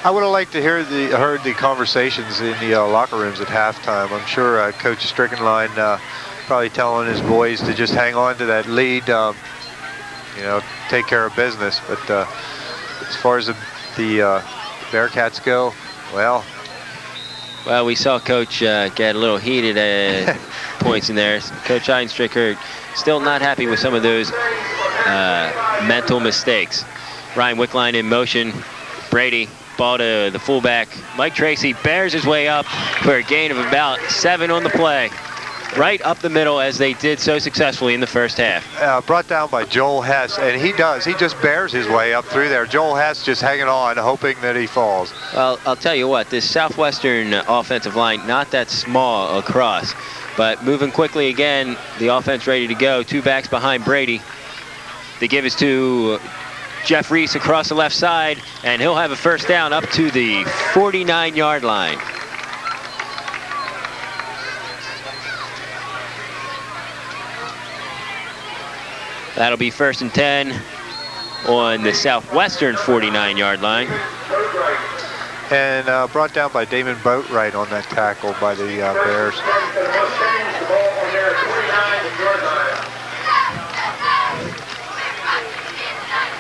I would have liked to heard the conversations in the locker rooms at halftime. I'm sure Coach Strickenline probably telling his boys to just hang on to that lead, you know, take care of business. But as far as the Bearcats go, well, we saw Coach get a little heated at points in there. Coach Einstricker still not happy with some of those mental mistakes. Ryan Wickline in motion. Brady, ball to the fullback. Mike Tracy bears his way up for a gain of about 7 on the play. Right up the middle, as they did so successfully in the first half. Brought down by Joel Hess, and he just bears his way up through there. Joel Hess just hanging on, hoping that he falls. Well, I'll tell you what, this Southwestern offensive line, not that small across, but moving quickly again, the offense ready to go. 2 backs behind Brady. The give is to Jeff Reese across the left side, and he'll have a first down up to the 49-yard line. That'll be 1st and 10 on the Southwestern 49-yard line. And brought down by Damon Boatwright on that tackle by the Bears.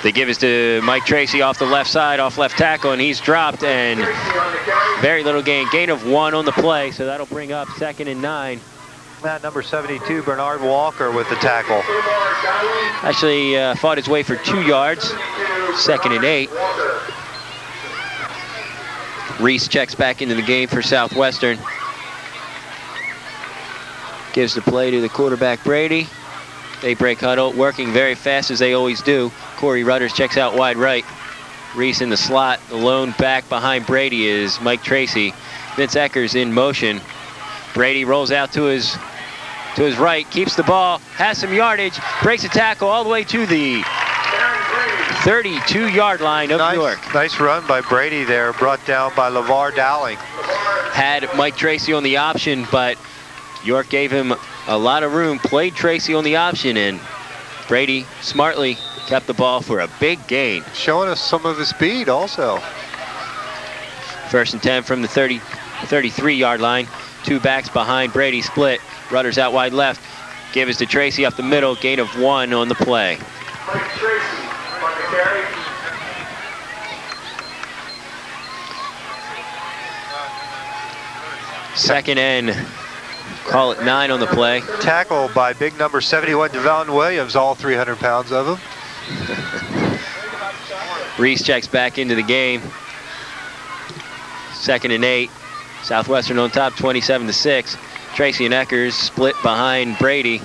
The give is to Mike Tracy off the left side, off left tackle, and he's dropped, and very little gain of 1 on the play, so that'll bring up 2nd and 9. Number 72, Bernard Walker with the tackle. Actually fought his way for 2 yards, 2nd and 8. Reese checks back into the game for Southwestern. Gives the play to the quarterback, Brady. They break huddle, working very fast as they always do. Corey Rudders checks out wide right. Reese in the slot. The lone back behind Brady is Mike Tracy. Vince Eckers in motion. Brady rolls out to his right, keeps the ball, has some yardage, breaks a tackle all the way to the 32-yard line of York. Nice run by Brady there, brought down by LeVar Dowling. Had Mike Tracy on the option, but York gave him a lot of room, played Tracy on the option, and Brady smartly kept the ball for a big gain. Showing us some of his speed also. 1st and 10 from the 33-yard line. 2 backs behind Brady, split. Rudders out wide left. Give is to Tracy up the middle. Gain of 1 on the play. Mike Tracy on the carry. Second and call it 9 on the play. Tackle by big number 71, Devon Williams, all 300 pounds of him. Reese checks back into the game. 2nd and 8. Southwestern on top, 27-6. Tracy and Eckers split behind Brady.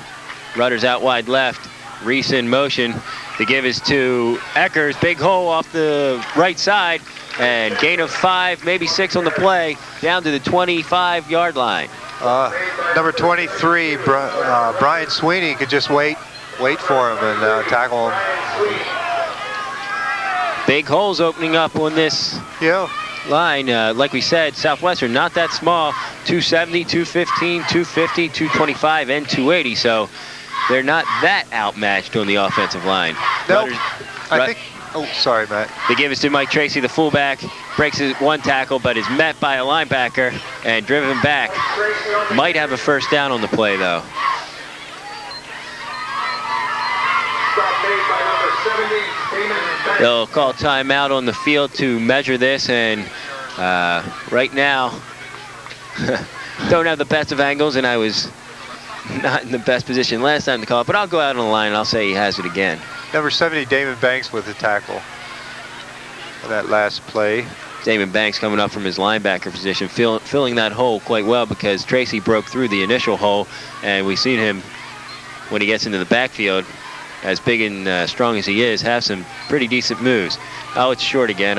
Rudders out wide left. Reese in motion. The give is to Eckers. Big hole off the right side. And gain of 5, maybe 6 on the play. Down to the 25-yard line. Number 23, Brian Sweeney could just wait for him and tackle him. Big holes opening up on this line. Like we said, Southwestern not that small. 270, 215, 250, 225, and 280. So they're not that outmatched on the offensive line. Nope. I think. Oh, sorry, Matt. The give is to Mike Tracy, the fullback. Breaks his 1 tackle, but is met by a linebacker and driven back. Might have a first down on the play, though. They'll call timeout on the field to measure this, and right now, don't have the best of angles, and I was not in the best position last time to call it, but I'll go out on the line and I'll say he has it again. Number 70, Damon Banks with the tackle on that last play. Damon Banks coming up from his linebacker position, filling that hole quite well because Tracy broke through the initial hole, and we've seen him when he gets into the backfield as big and strong as he is, have some pretty decent moves. Oh, it's short again.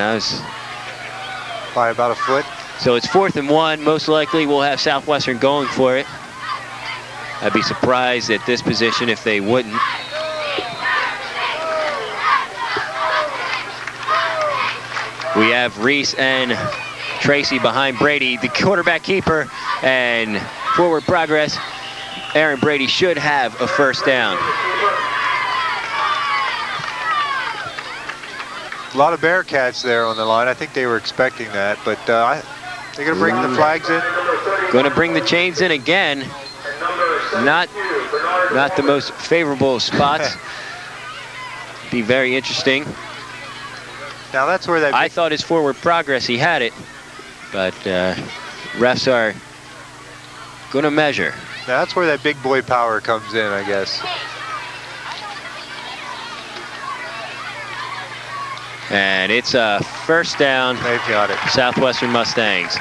By about a foot. So it's 4th and 1. Most likely we'll have Southwestern going for it. I'd be surprised at this position if they wouldn't. We have Reese and Tracy behind Brady, the quarterback keeper, and forward progress. Aaron Brady should have a first down. A lot of Bearcats there on the line. I think they were expecting that, but they're going to bring the flags in. Going to bring the chains in again. Not the most favorable spots. Be very interesting. Now that's where that. I thought his forward progress, he had it, but refs are going to measure. Now that's where that big boy power comes in, I guess. And it's a first down. They've got it. Southwestern Mustangs.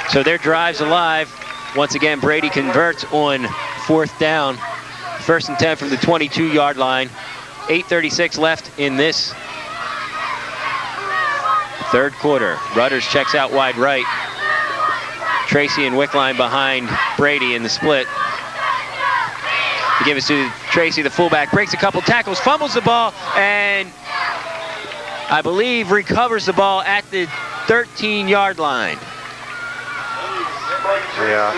So their drive's alive. Once again, Brady converts on 4th down. 1st and 10 from the 22-yard line. 8:36 left in this 3rd quarter. Rudders checks out wide right. Tracy and Wickline behind Brady in the split. He gives it to Tracy, the fullback, breaks a couple tackles, fumbles the ball, and I believe recovers the ball at the 13-yard line. Yeah.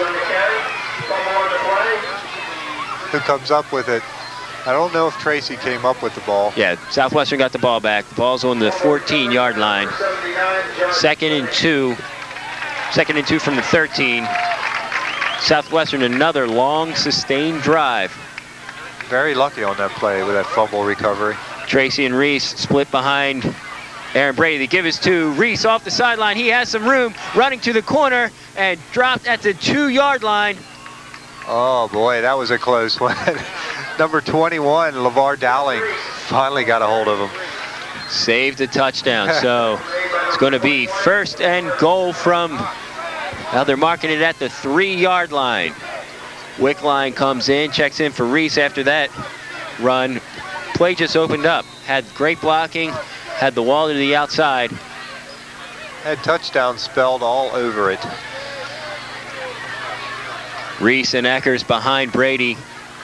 Who comes up with it? I don't know if Tracy came up with the ball. Yeah, Southwestern got the ball back. The ball's on the 14-yard line. 2nd and 2. 2nd and 2 from the 13. Southwestern, another long, sustained drive. Very lucky on that play with that fumble recovery. Tracy and Reese split behind Aaron Brady. They give us to Reese off the sideline. He has some room, running to the corner and dropped at the 2-yard line. Oh boy, that was a close one. Number 21, LeVar Dowling, finally got a hold of him. Saved a touchdown. So it's going to be 1st and goal from, now they're marking it at the 3-yard line. Wickline comes in, checks in for Reese after that run. Play just opened up. Had great blocking, had the wall to the outside. Had touchdown spelled all over it. Reese and Eckers behind Brady.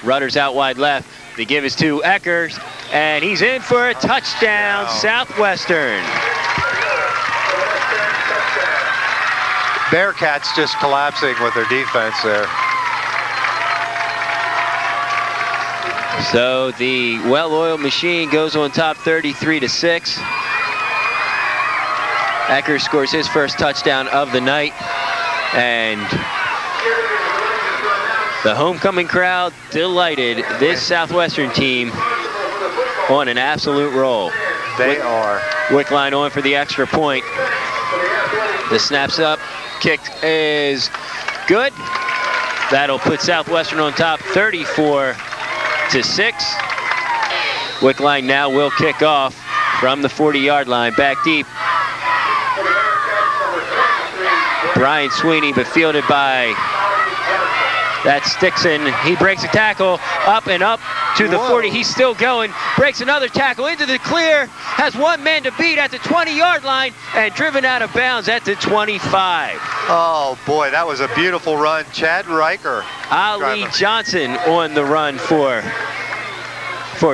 Rudders out wide left. They give us to Eckers, and he's in for a touchdown, Southwestern. Bearcats just collapsing with their defense there. So the well-oiled machine goes on top 33-6. Eckers scores his first touchdown of the night, and the homecoming crowd delighted. This Southwestern team on an absolute roll. They are. Wickline on for the extra point. The snap's up, kick is good. That'll put Southwestern on top 34-6. Wickline now will kick off from the 40-yard line, back deep. Brian Sweeney, but fielded by that's Dixon. He breaks a tackle, up and up to the 40. He's still going, breaks another tackle into the clear, has one man to beat at the 20-yard line, and driven out of bounds at the 25. Oh boy, that was a beautiful run. Chad Riker. Ali Johnson on the run for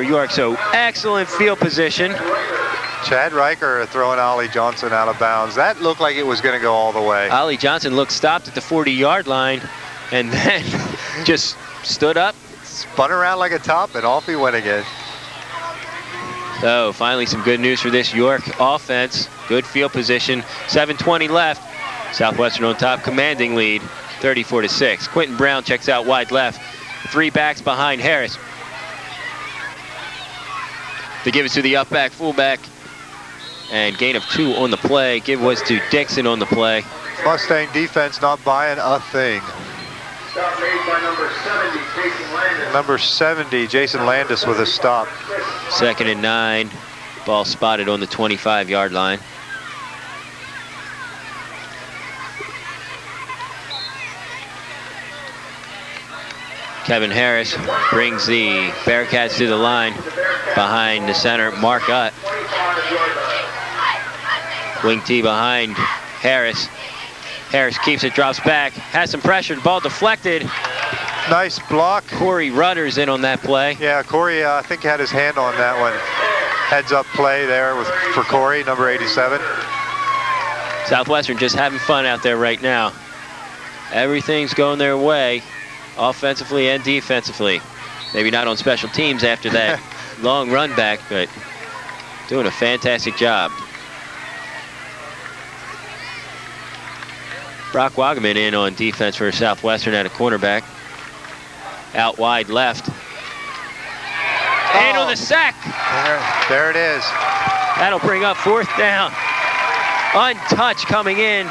York. So excellent field position. Chad Riker throwing Ollie Johnson out of bounds. That looked like it was going to go all the way. Ollie Johnson looked stopped at the 40-yard line and then just stood up. Spun around like a top and off he went again. So finally some good news for this York offense. Good field position. 7:20 left. Southwestern on top, commanding lead, 34-6. Quentin Brown checks out wide left. 3 backs behind Harris. They give it to the up back, fullback, and gain of 2 on the play. Give was to Dixon on the play. Mustang defense not buying a thing. Stop made by number 70, Jason Landis. Number 70, Jason Landis with a stop. 2nd and 9. Ball spotted on the 25-yard line. Kevin Harris brings the Bearcats to the line behind the center, Mark Utt. Wing T behind Harris. Harris keeps it, drops back, has some pressure, the ball deflected. Nice block. Corey Rutter's in on that play. Yeah, Corey, I think had his hand on that one. Heads up play there for Corey, number 87. Southwestern just having fun out there right now. Everything's going their way, offensively and defensively. Maybe not on special teams after that long run back, but doing a fantastic job. Brock Wagaman in on defense for Southwestern at a cornerback. Out wide left. And on the sack. There it is. That'll bring up 4th down. Untouched coming in.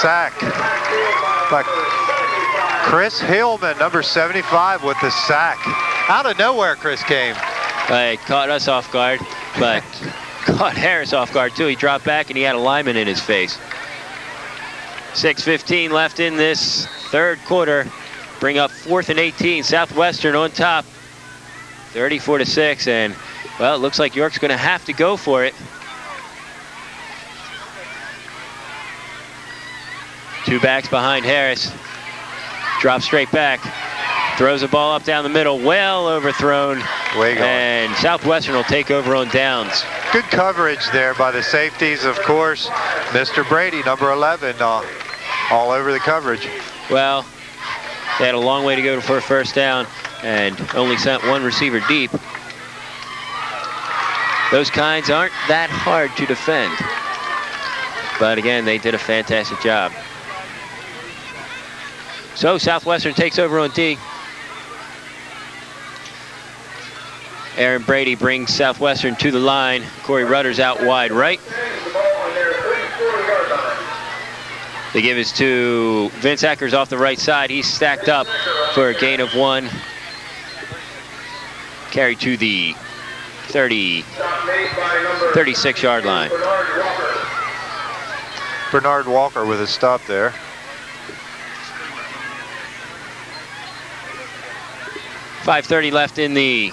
Sack by Chris Hillman, number 75, with the sack. Out of nowhere, Chris came. It caught us off guard, but caught Harris off guard too. He dropped back and he had a lineman in his face. 6:15 left in this third quarter. Bring up 4th and 18. Southwestern on top, 34-6, and well, it looks like York's going to have to go for it. 2 backs behind Harris. Drops straight back. Throws the ball up down the middle. Well overthrown. Way gone. And Southwestern will take over on downs. Good coverage there by the safeties, of course. Mr. Brady, number 11, all over the coverage. Well, they had a long way to go for a first down and only sent 1 receiver deep. Those kinds aren't that hard to defend. But again, they did a fantastic job. So Southwestern takes over on D. Aaron Brady brings Southwestern to the line. Corey Rutter's out wide right. They give it to Vince Eckers off the right side. He's stacked up for a gain of 1. Carry to the 36-yard line. Bernard Walker with a stop there. .5:30 left in the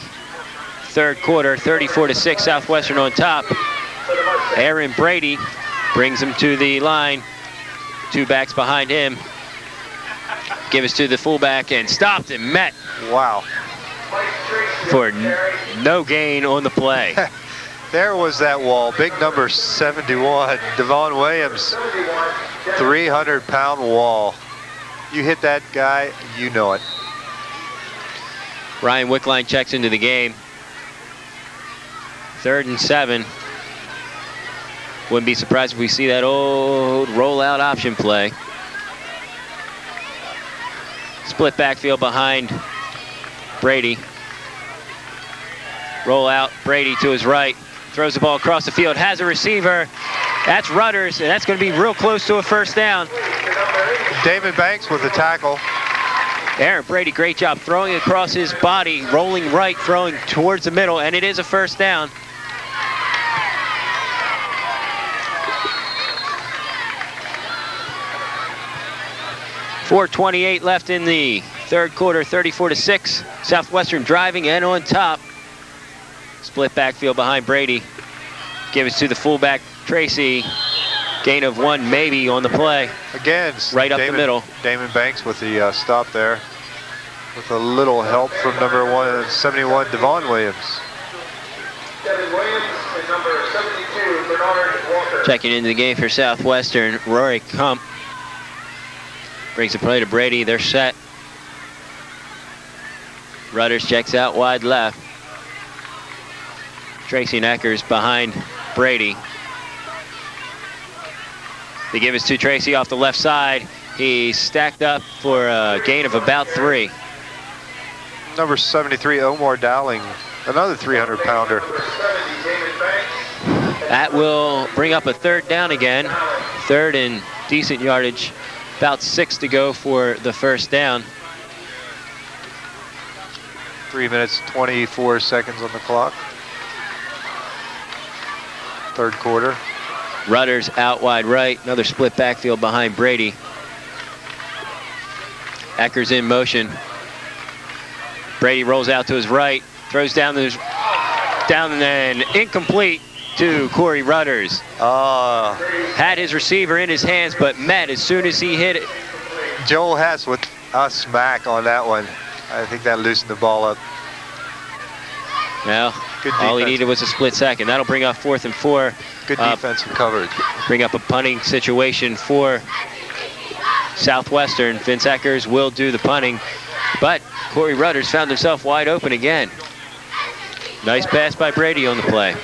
third quarter. 34-6, Southwestern on top. Aaron Brady brings him to the line. 2 backs behind him. Give us to the fullback and stopped and met. Wow. For no gain on the play. There was that wall. Big number 71, Devon Williams. 300-pound wall. You hit that guy, you know it. Ryan Wickline checks into the game. 3rd and 7. Wouldn't be surprised if we see that old rollout option play. Split backfield behind Brady. Roll out, Brady to his right. Throws the ball across the field, has a receiver. That's Rutters, and that's going to be real close to a first down. David Banks with the tackle. Aaron Brady, great job throwing across his body, rolling right, throwing towards the middle, and it is a first down. .428 left in the third quarter, 34-6. Southwestern driving and on top. Split backfield behind Brady. Give it to the fullback, Tracy. Gain of 1 maybe on the play. Again, right up the middle. Damon Banks with the stop there. With a little help from number 171, Devon Williams. Devin Williams and number 72, Bernard Walker. Checking into the game for Southwestern, Rory Kump. Brings the play to Brady, they're set. Rutters checks out wide left. Tracy Neckers behind Brady. They give it to Tracy off the left side. He's stacked up for a gain of about 3. Number 73, Omar Dowling, another 300-pounder. That will bring up a 3rd down again. 3rd and decent yardage. About 6 to go for the first down. 3 minutes, 24 seconds on the clock. Third quarter. Rutters out wide right. Another split backfield behind Brady. Eckers in motion. Brady rolls out to his right, throws down and then incomplete to Corey Rudders. Had his receiver in his hands, but met as soon as he hit it. Joel Hess with a smack on that one. I think that loosened the ball up. Well, all he needed was a split second. That'll bring up 4th and 4. Good defensive coverage. Bring up a punting situation for Southwestern. Vince Eckers will do the punting, but Corey Rudders found himself wide open again. Nice pass by Brady on the play.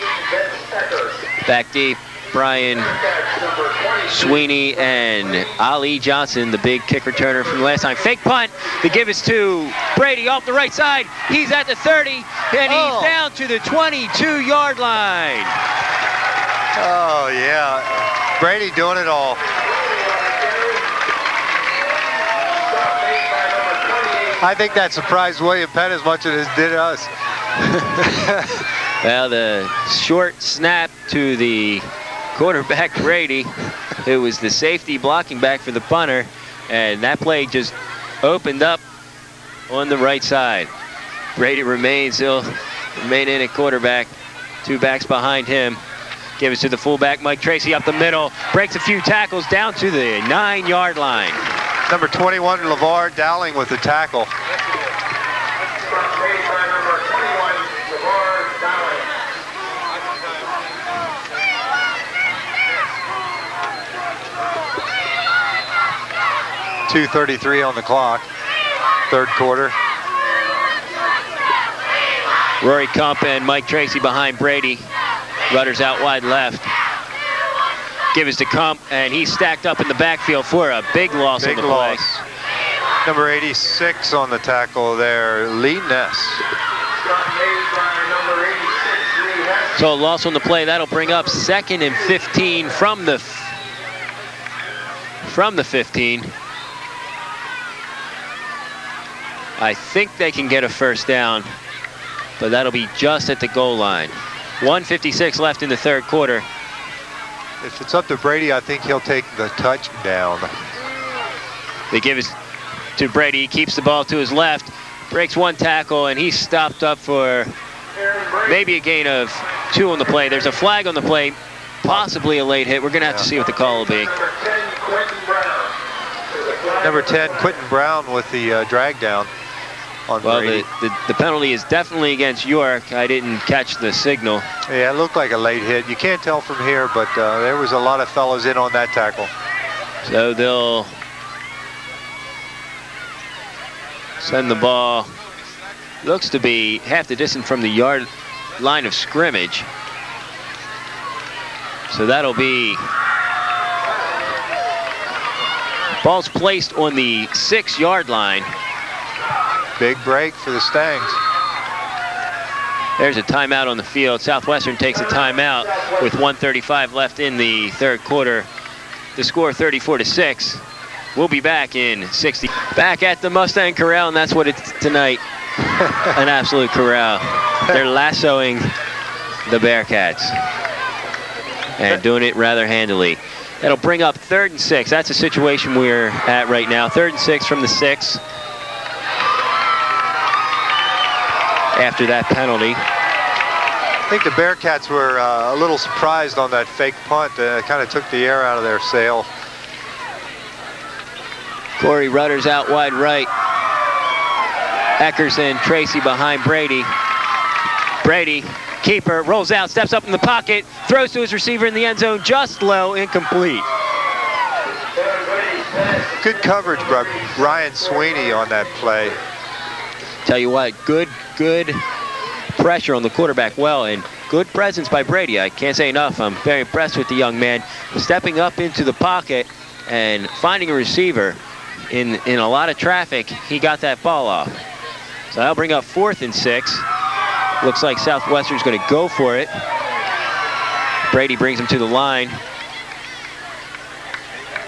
Back deep, Brian Sweeney and Ali Johnson, the big kick returner from last time. Fake punt. The give is to Brady off the right side. He's at the 30, and he's down to the 22-yard line. Oh, yeah. Brady doing it all. I think that surprised William Penn as much as it did us. Well, the short snap to the quarterback, Brady, who was the safety blocking back for the punter, and that play just opened up on the right side. Brady he'll remain in at quarterback. 2 backs behind him. Give it to the fullback, Mike Tracy, up the middle. Breaks a few tackles down to the 9-yard line. Number 21, LeVar Dowling with the tackle. .233 on the clock, 3rd quarter. Rory Kump and Mike Tracy behind Brady. Rudders out wide left. Give us to Kump, and he's stacked up in the backfield for a big loss on the play. Number 86 on the tackle there, Lee Ness. So a loss on the play. That'll bring up 2nd and 15 from the 15. I think they can get a 1st down, but that'll be just at the goal line. 1:56 left in the 3rd quarter. If it's up to Brady, I think he'll take the touchdown. They give it to Brady. He keeps the ball to his left, breaks 1 tackle, and he's stopped up for maybe a gain of 2 on the play. There's a flag on the play, possibly a late hit. We're going to have to see what the call will be. Number 10, Quentin Brown with the drag down on Brady. The penalty is definitely against York. I didn't catch the signal. Yeah, it looked like a late hit. You can't tell from here, but there was a lot of fellows in on that tackle. So they'll send the ball, looks to be half the distance from the yard line of scrimmage. So that'll be, ball's placed on the 6-yard line. Big break for the Stangs. There's a timeout on the field. Southwestern takes a timeout with 1:35 left in the 3rd quarter. The score 34-6. We'll be back in 60. Back at the Mustang Corral, and that's what it's tonight. An absolute corral. They're lassoing the Bearcats and doing it rather handily. That'll bring up 3rd and 6. That's a situation we're at right now. 3rd and 6 from the 6. After that penalty. I think the Bearcats were a little surprised on that fake punt. Kind of took the air out of their sail. Corey Rudders out wide right. Eckers and Tracy behind Brady. Brady, keeper, rolls out, steps up in the pocket, throws to his receiver in the end zone, just low, incomplete. Good coverage by Ryan Sweeney on that play. Tell you what, good pressure on the quarterback, and good presence by Brady. I can't say enough. I'm very impressed with the young man. Stepping up into the pocket and finding a receiver in a lot of traffic, he got that ball off. So that'll bring up 4th and 6. Looks like Southwestern's going to go for it. Brady brings him to the line.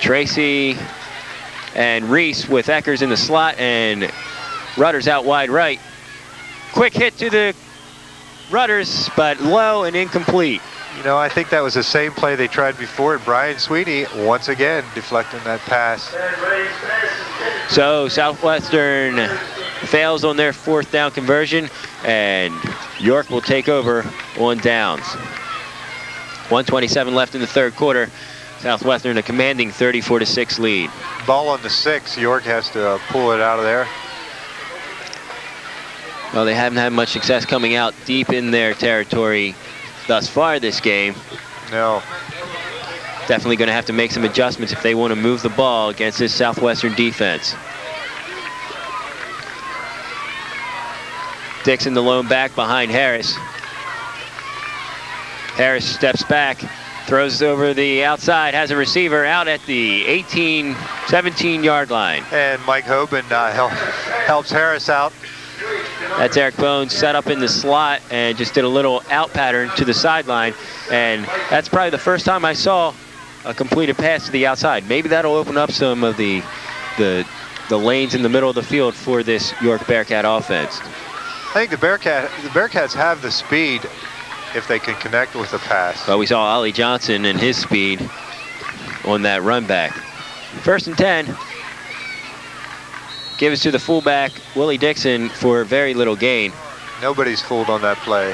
Tracy and Reese with Eckers in the slot, and Rudders out wide right. Quick hit to the Rudders, but low and incomplete. You know, I think that was the same play they tried before, and Brian Sweeney once again deflecting that pass. So Southwestern fails on their 4th down conversion, and York will take over on downs. 1:27 left in the 3rd quarter. Southwestern a commanding 34-6 lead. Ball on the 6. York has to pull it out of there. Well, they haven't had much success coming out deep in their territory thus far this game. No. Definitely going to have to make some adjustments if they want to move the ball against this Southwestern defense. Dixon, the lone back behind Harris. Harris steps back, throws over the outside, has a receiver out at the 18, 17-yard line. And Mike Hoban helps Harris out. That's Eric Bones set up in the slot and just did a little out pattern to the sideline. And that's probably the first time I saw a completed pass to the outside. Maybe that'll open up some of the lanes in the middle of the field for this York Bearcat offense. I think the Bearcats have the speed if they can connect with the pass. Well, we saw Ollie Johnson and his speed on that run back. 1st and 10. Give it to the fullback, Willie Dixon, for very little gain. Nobody's fooled on that play.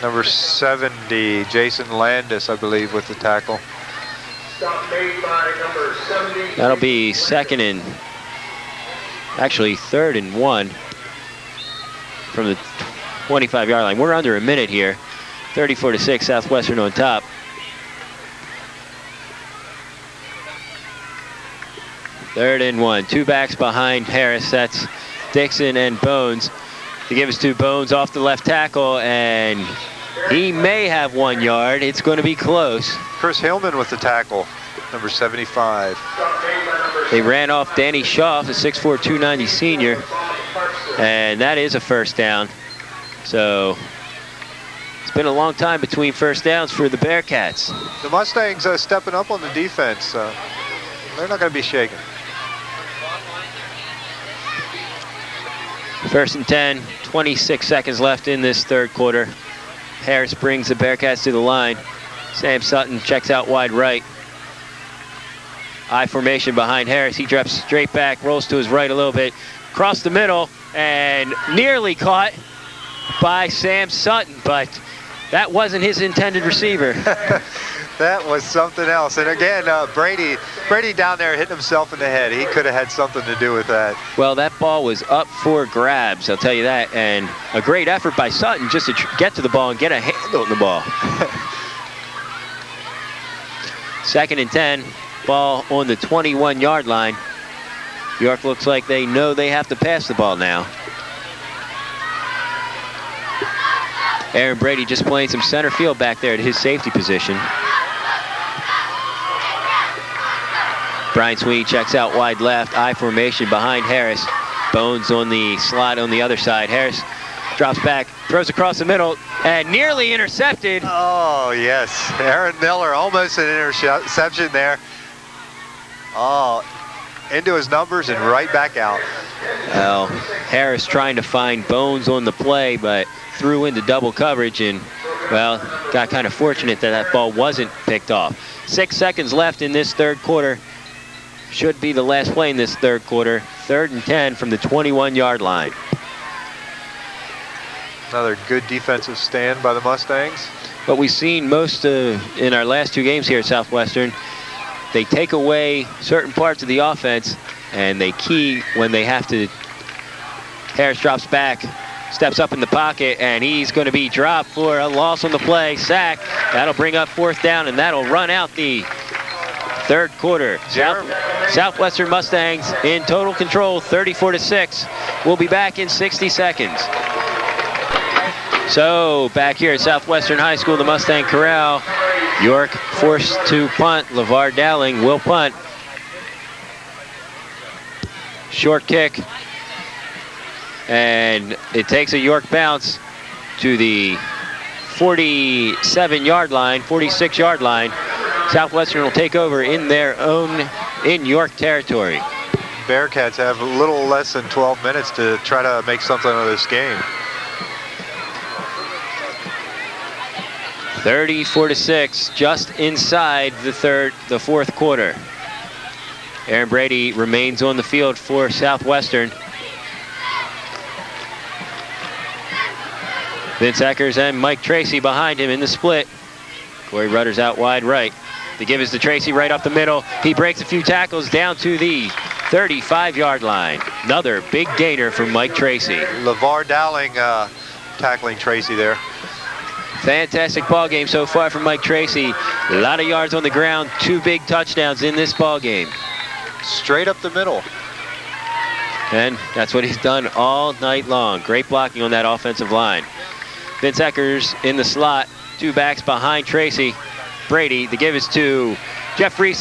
Number 70, Jason Landis, I believe, with the tackle. That'll be 2nd and, actually 3rd and 1 from the 25-yard line. We're under a minute here. 34-6, Southwestern on top. Third and 1. 2 backs behind Harris. That's Dixon and Bones. To give us to Bones off the left tackle, and he may have 1 yard. It's going to be close. Chris Hillman with the tackle, number 75. They ran off Danny Schaff, the 6'4", 290 senior, and that is a 1st down. So it's been a long time between 1st downs for the Bearcats. The Mustangs stepping up on the defense. They're not going to be shaken. 1st and 10, 26 seconds left in this 3rd quarter. Harris brings the Bearcats to the line. Sam Sutton checks out wide right. I formation behind Harris. He drops straight back, rolls to his right a little bit, across the middle, and nearly caught by Sam Sutton, but that wasn't his intended receiver. That was something else. And again, Brady down there hitting himself in the head. He could have had something to do with that. Well, that ball was up for grabs, I'll tell you that, and a great effort by Sutton just to get to the ball and get a handle on the ball. 2nd and 10, ball on the 21-yard line. York looks like they know they have to pass the ball now. Aaron Brady just playing some center field back there at his safety position. Brian Sweeney checks out wide left, I formation behind Harris. Bones on the slot on the other side. Harris drops back, throws across the middle, and nearly intercepted. Oh, yes. Aaron Miller, almost an interception there. Oh, into his numbers and right back out. Well, Harris trying to find Bones on the play, but threw into double coverage and, well, got kind of fortunate that that ball wasn't picked off. 6 seconds left in this 3rd quarter. Should be the last play in this 3rd quarter. 3rd and 10 from the 21-yard line. Another good defensive stand by the Mustangs. What we've seen most in our last 2 games here at Southwestern, they take away certain parts of the offense and they key when they have to. Harris drops back, steps up in the pocket, and he's going to be dropped for a loss on the play, sack. That'll bring up 4th down, and that'll run out the 3rd quarter. Southwestern Mustangs in total control, 34-6. We'll be back in 60 seconds. So back here at Southwestern High School, the Mustang Corral, York forced to punt. LeVar Dowling will punt. Short kick, and it takes a York bounce to the 47-yard line, 46-yard line. Southwestern will take over in York territory. Bearcats have a little less than 12 minutes to try to make something of this game. 34-6, just inside the fourth quarter. Aaron Brady remains on the field for Southwestern. Vince Eckers and Mike Tracy behind him in the split. Corey Rutter's out wide right. The give is to Tracy right up the middle. He breaks a few tackles down to the 35-yard line. Another big gainer for Mike Tracy. LeVar Dowling tackling Tracy there. Fantastic ball game so far from Mike Tracy. A lot of yards on the ground, 2 big touchdowns in this ball game. Straight up the middle. And that's what he's done all night long. Great blocking on that offensive line. Vince Eckers in the slot, 2 backs behind Tracy. Brady, the give is to Jeffrey,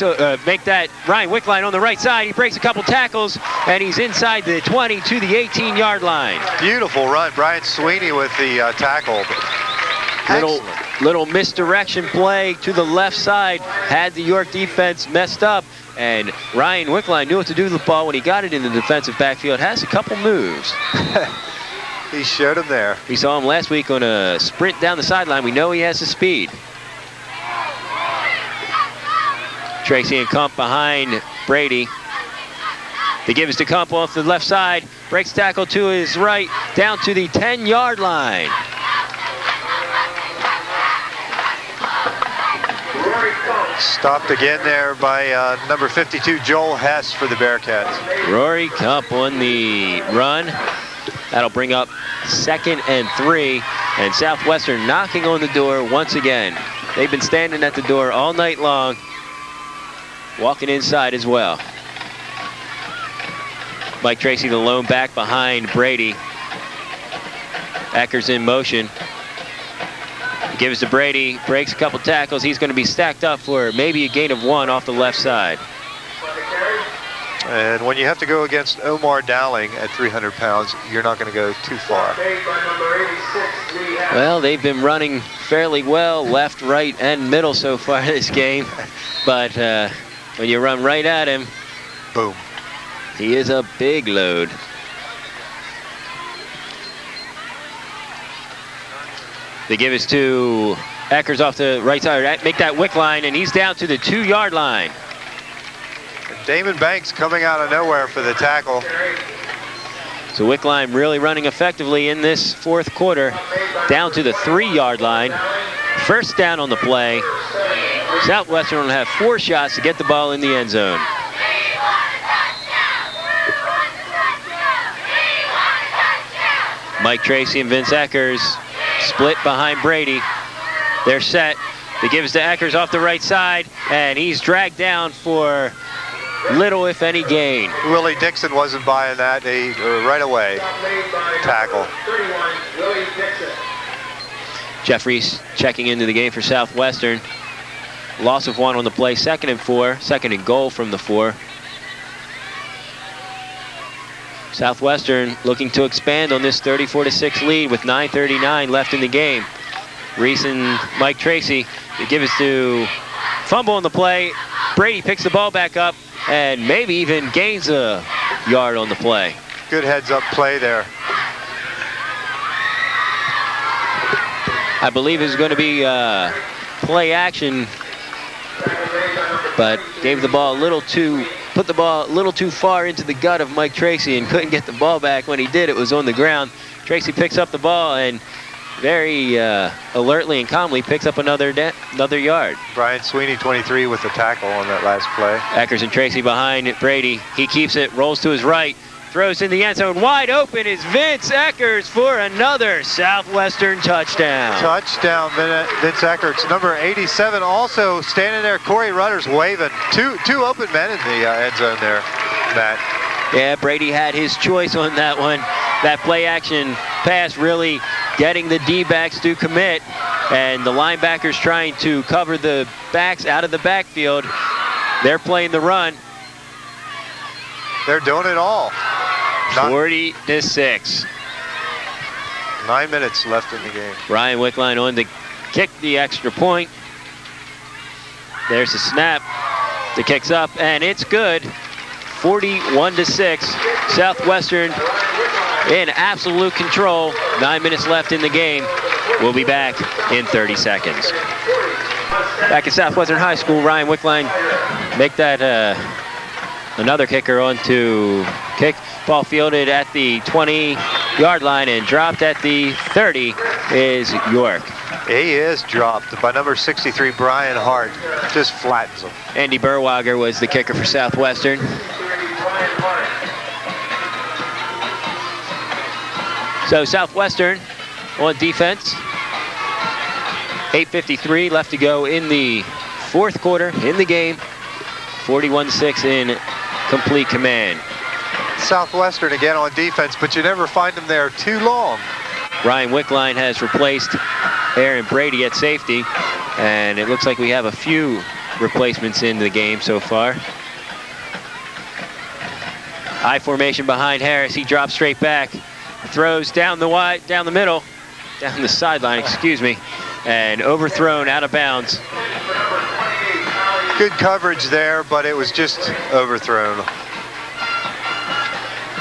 make that Ryan Wickline on the right side. He breaks a couple tackles, and he's inside the 20 to the 18-yard line. Beautiful run. Brian Sweeney with the tackle. Little misdirection play to the left side. Had the York defense messed up, and Ryan Wickline knew what to do with the ball when he got it in the defensive backfield. Has a couple moves. He showed him there. We saw him last week on a sprint down the sideline. We know he has the speed. Tracy and Kump behind Brady. The give is to Kump off the left side. Breaks tackle to his right, down to the 10-yard line. Stopped again there by number 52, Joel Hess for the Bearcats. Rory Kump on the run. That'll bring up 2nd and 3. And Southwestern knocking on the door once again. They've been standing at the door all night long. Walking inside as well. Mike Tracy, the lone back behind Brady. Eckers in motion. Gives to Brady, breaks a couple tackles. He's going to be stacked up for maybe a gain of 1 off the left side. And when you have to go against Omar Dowling at 300 pounds, you're not going to go too far. Well, they've been running fairly well, left, right, and middle so far this game. But when you run right at him, boom. He is a big load. The give is to Eckers off the right side. Make that wick line, and he's down to the 2-yard line. Damon Banks coming out of nowhere for the tackle. So Wickline really running effectively in this fourth quarter, down to the 3-yard line. First down on the play. Southwestern will have 4 shots to get the ball in the end zone. Mike Tracy and Vince Eckers split behind Brady. They're set. The give is to Eckers off the right side, and he's dragged down for little, if any, gain. Willie Dixon wasn't buying that. He right away tackle. Jeffries checking into the game for Southwestern. Loss of 1 on the play, 2nd and 4, 2nd and goal from the 4. Southwestern looking to expand on this 34-6 lead with 9:39 left in the game. Reese and Mike Tracy, the give is to fumble on the play. Brady picks the ball back up and maybe even gains a yard on the play. Good heads-up play there. I believe it's going to be play action, but gave the ball a little too, put the ball a little too far into the gut of Mike Tracy and couldn't get the ball back. When he did, it was on the ground. Tracy picks up the ball and very alertly and calmly picks up another yard. Brian Sweeney, 23, with the tackle on that last play. Eckers and Tracy behind Brady. He keeps it, rolls to his right, throws in the end zone. Wide open is Vince Eckers for another Southwestern touchdown. Touchdown, Vince Eckers. Number 87 also standing there. Corey Rutter's waving. Two open men in the end zone there, Matt. Yeah, Brady had his choice on that one. That play action pass really getting the D-backs to commit, and the linebackers trying to cover the backs out of the backfield. They're playing the run. They're doing it all. 40-6. 9 minutes left in the game. Ryan Wickline on to kick the extra point. There's the snap. The kick's up, and it's good. 41-6. Southwestern in absolute control. 9 minutes left in the game. We'll be back in 30 seconds. Back at Southwestern High School, Ryan Wickline make that another kicker on to kick. Ball fielded at the 20-yard line and dropped at the 30 is York. He is dropped by number 63, Brian Hart. Just flattens him. Andy Burwager was the kicker for Southwestern. So Southwestern on defense. 8:53 left to go in the fourth quarter in the game. 41-6 in complete command. Southwestern again on defense, but you never find them there too long. Ryan Wickline has replaced Aaron Brady at safety, and it looks like we have a few replacements in the game so far. I formation behind Harris. He drops straight back, throws down the middle, down the sideline, excuse me, and overthrown out of bounds. Good coverage there, but it was just overthrown.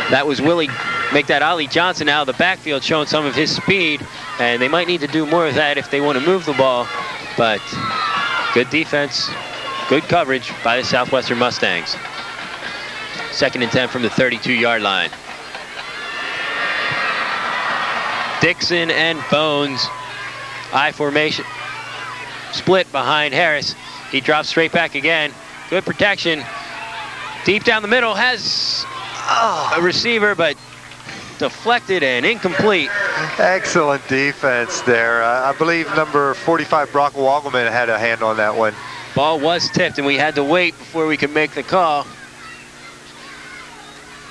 That was Willie, make that Ollie Johnson out of the backfield, showing some of his speed, and they might need to do more of that if they want to move the ball, but good defense, good coverage by the Southwestern Mustangs. 2nd and 10 from the 32-yard line. Dixon and Bones, I formation, split behind Harris. He drops straight back again. Good protection. Deep down the middle, has a receiver, but deflected and incomplete. Excellent defense there. I believe number 45, Brock Wogelman, had a hand on that one. Ball was tipped, and we had to wait before we could make the call.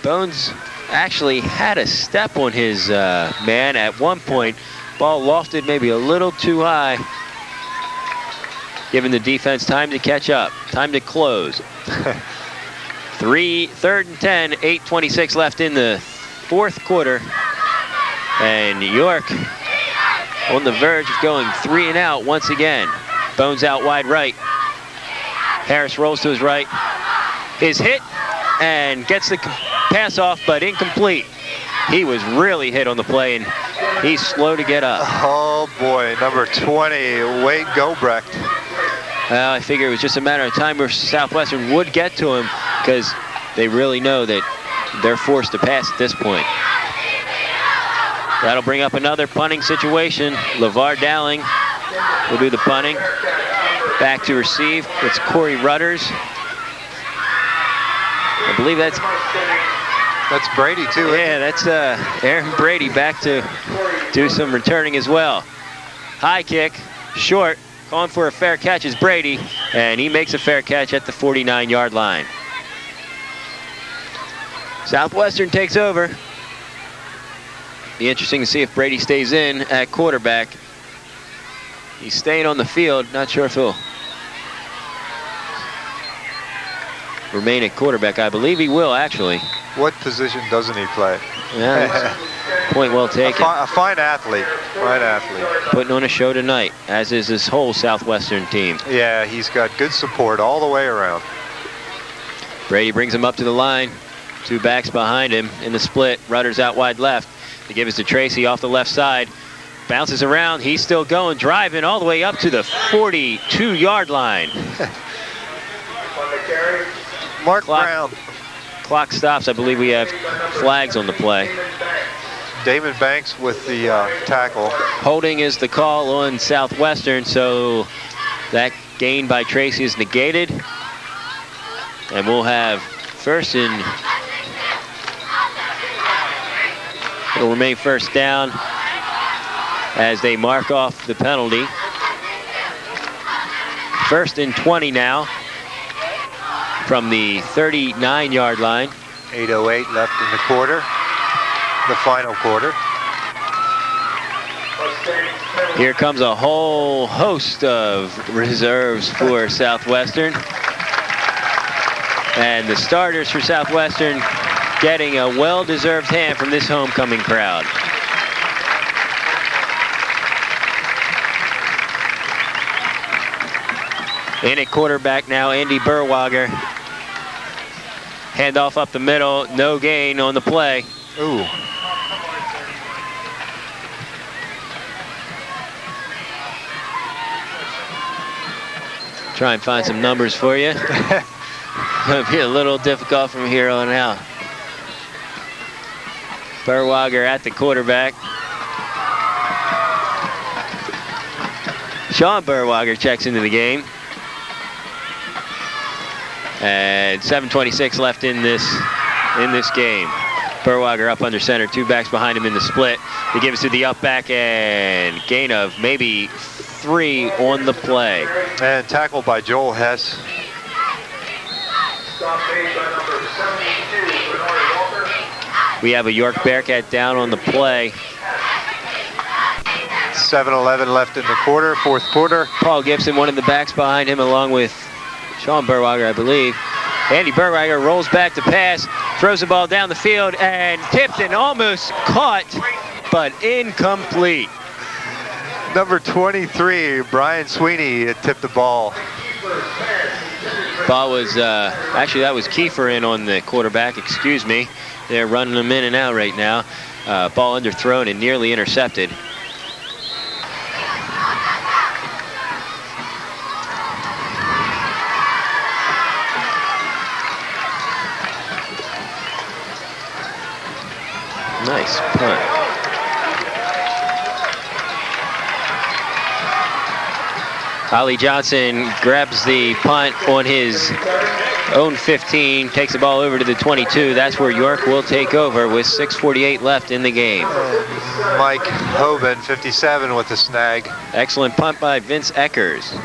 Bones actually had a step on his man at one point. Ball lofted maybe a little too high, giving the defense time to catch up, time to close. 3rd and 10, 8:26 left in the fourth quarter. And York on the verge of going 3 and out once again. Bones out wide right. Harris rolls to his right. Is hit and gets the pass off, but incomplete. He was really hit on the play, and he's slow to get up. Oh boy, number 20, Wade Gobrecht. Well, I figure it was just a matter of time where Southwestern would get to him, because they really know that they're forced to pass at this point. That'll bring up another punting situation. LeVar Dowling will do the punting. Back to receive. It's Corey Rudders. I believe that's Brady too. Yeah, that's Aaron Brady back to do some returning as well. High kick, short. Calling for a fair catch is Brady, and he makes a fair catch at the 49-yard line. Southwestern takes over. Be interesting to see if Brady stays in at quarterback. He's staying on the field. Not sure if he'll remain at quarterback. I believe he will, actually. What position doesn't he play? Yeah, point well taken. A fine athlete. Fine athlete. Putting on a show tonight, as is this whole Southwestern team. Yeah, he's got good support all the way around. Brady brings him up to the line. 2 backs behind him in the split. Rudders out wide left. They give us to Tracy off the left side. Bounces around. He's still going, driving all the way up to the 42-yard line. Mark Brown. Clock stops. I believe we have flags on the play. Damon Banks with the tackle. Holding is the call on Southwestern, so that gain by Tracy is negated. And we'll have first and... It'll remain first down as they mark off the penalty. 1st and 20 now from the 39-yard line. 8:08 left in the quarter, the final quarter. Here comes a whole host of reserves for Southwestern. And the starters for Southwestern getting a well-deserved hand from this homecoming crowd. In at quarterback now, Andy Burwager. Handoff up the middle, no gain on the play. Ooh. Try and find some numbers for you. Going to be a little difficult from here on out. Berwager at the quarterback. Sean Berwager checks into the game. And 7:26 left in this game. Berwager up under center, 2 backs behind him in the split. They give it to the up back and gain of maybe 3 on the play. And tackled by Joel Hess. Stop made by number 72, Bernard Walker. We have a York Bearcat down on the play. 7:11 left in the quarter, fourth quarter. Paul Gibson, one of the backs behind him, along with Sean Berwager, I believe. Andy Berwager rolls back to pass, throws the ball down the field, and tipped and almost caught, but incomplete. Number 23, Brian Sweeney, tipped the ball. Ball was, actually that was Kiefer in on the quarterback, excuse me. They're running them in and out right now. Ball underthrown and nearly intercepted. Nice punt. Ollie Johnson grabs the punt on his own 15, takes the ball over to the 22. That's where York will take over with 6:48 left in the game. Mike Hoban, 57, with the snag. Excellent punt by Vince Eckers.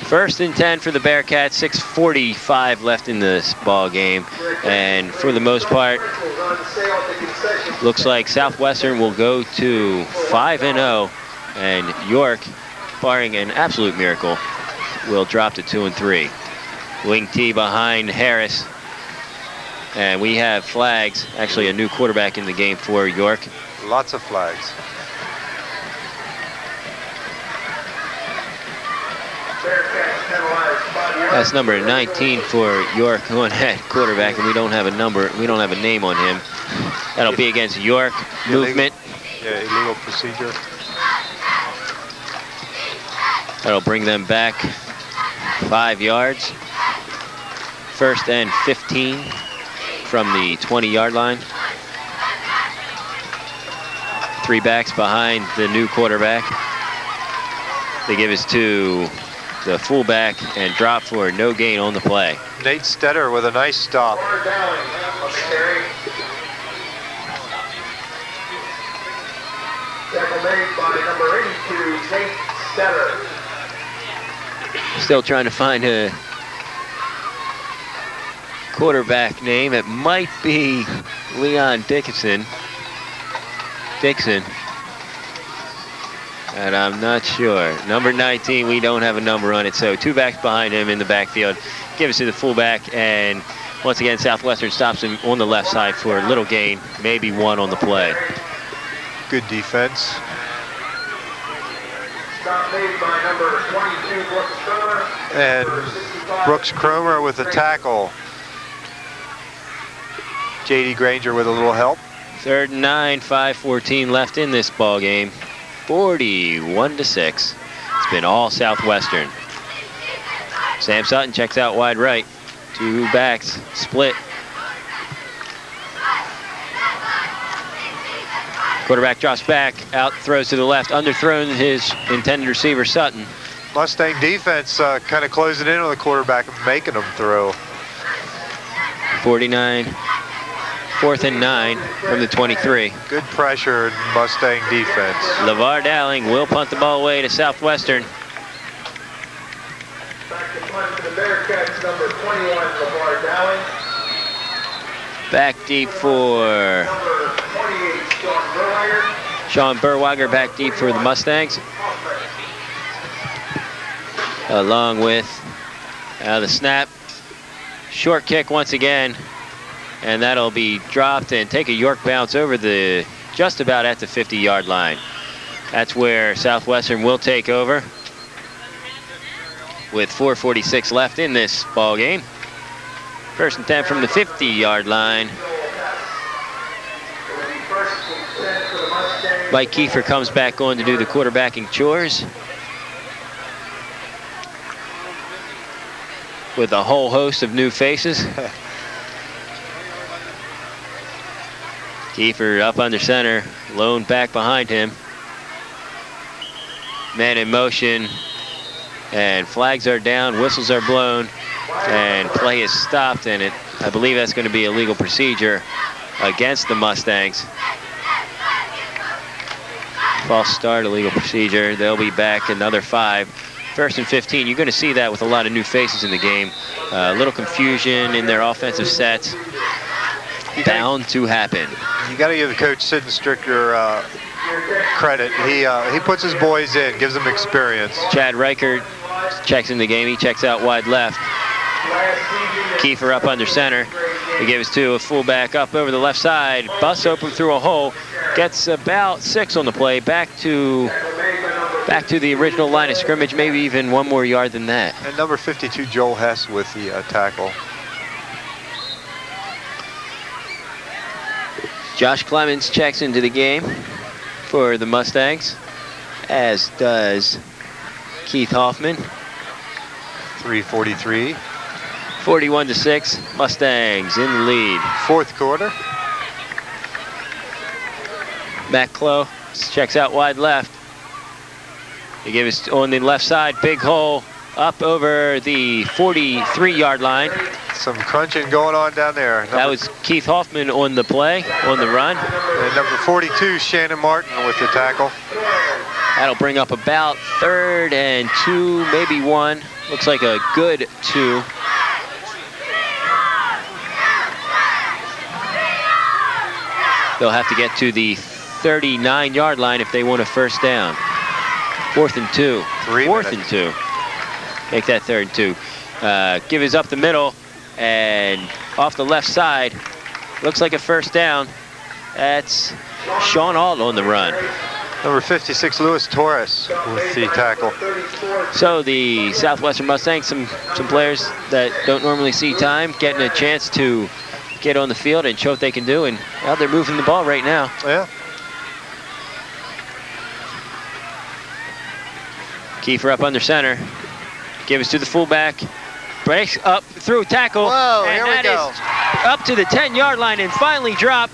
First and 10 for the Bearcats, 6:45 left in this ball game. And for the most part, looks like Southwestern will go to 5-0, and York, barring an absolute miracle, will drop to 2-3. Wing T behind Harris. And we have flags, actually a new quarterback in the game for York. Lots of flags. That's number 19 for York on that quarterback, and we don't have a number, we don't have a name on him. That'll be against York. Movement. Yeah, illegal procedure. That'll bring them back 5 yards. First and 15 from the 20-yard line. 3 backs behind the new quarterback. They give us to the fullback and drop for no gain on the play. Nate Stetter with a nice stop. Tackle made by number 82, Nate Stetter. Still trying to find a quarterback name. It might be Leon Dixon. And I'm not sure. Number 19, we don't have a number on it, so 2 backs behind him in the backfield. Give us to the fullback, and once again, Southwestern stops him on the left side for a little gain, maybe 1 on the play. Good defense. Stop made by number 22, Brooks Cromer. And Brooks Cromer with a tackle. J.D. Granger with a little help. 3rd and 9, 5:14 left in this ball game. 41-6. It's been all Southwestern. Sam Sutton checks out wide right. 2 backs split. Quarterback drops back, out, throws to the left, underthrown his intended receiver, Sutton. Mustang defense kind of closing in on the quarterback and making him throw. 49, 4th and 9 from the 23. Good pressure in Mustang defense. LeVar Dowling will punt the ball away to Southwestern. Back to punt for the Bearcats, number 21, LeVar Dowling. Back deep for Number 28, Sean Berwager. Sean Berwager, back deep for the Mustangs. Along with the snap. Short kick once again. And that'll be dropped and take a York bounce over the, just about at the 50-yard line. That's where Southwestern will take over with 4:46 left in this ball game. 1st and 10 from the 50-yard line. Mike Kiefer comes back on to do the quarterbacking chores with a whole host of new faces. Kiefer up under center, lone back behind him. Man in motion, and flags are down, whistles are blown, and play is stopped, and I believe that's going to be a legal procedure against the Mustangs. False start, illegal procedure. They'll be back another 5. 1st and 15. You're going to see that with a lot of new faces in the game. A little confusion in their offensive sets. Bound to happen. You got to give the coach Sid Stricker credit. He puts his boys in, gives them experience. Chad Reichert checks in the game. He checks out wide left. Kiefer up under center. He gives to a fullback up over the left side. Busts open through a hole. Gets about 6 on the play. Back to the original line of scrimmage. Maybe even 1 more yard than that. And number 52, Joel Hess, with the tackle. Josh Clemens checks into the game for the Mustangs, as does Keith Hoffman. 3:43. 41-6, Mustangs in the lead. 4th quarter. Matt Clough checks out wide left. He gives on the left side, big hole up over the 43-yard line. Some crunching going on down there. That was Keith Hoffman on the play, on the run. And number 42, Shannon Martin, with the tackle. That'll bring up about 3rd and 2, maybe 1. Looks like a good 2. They'll have to get to the 39-yard line if they want a 1st down. 4th and 2. 4th and 2. Make that 3rd and 2. Give is up the middle and off the left side. Looks like a 1st down. That's Sean Alt on the run. Number 56, Luis Torres, with the tackle. So the Southwestern Mustangs, some players that don't normally see time, getting a chance to get on the field and show what they can do, and well, they're moving the ball right now. Yeah. Kiefer up under center. Give us to the fullback. Breaks up through tackle. Whoa, and here we go. Is up to the 10-yard line and finally dropped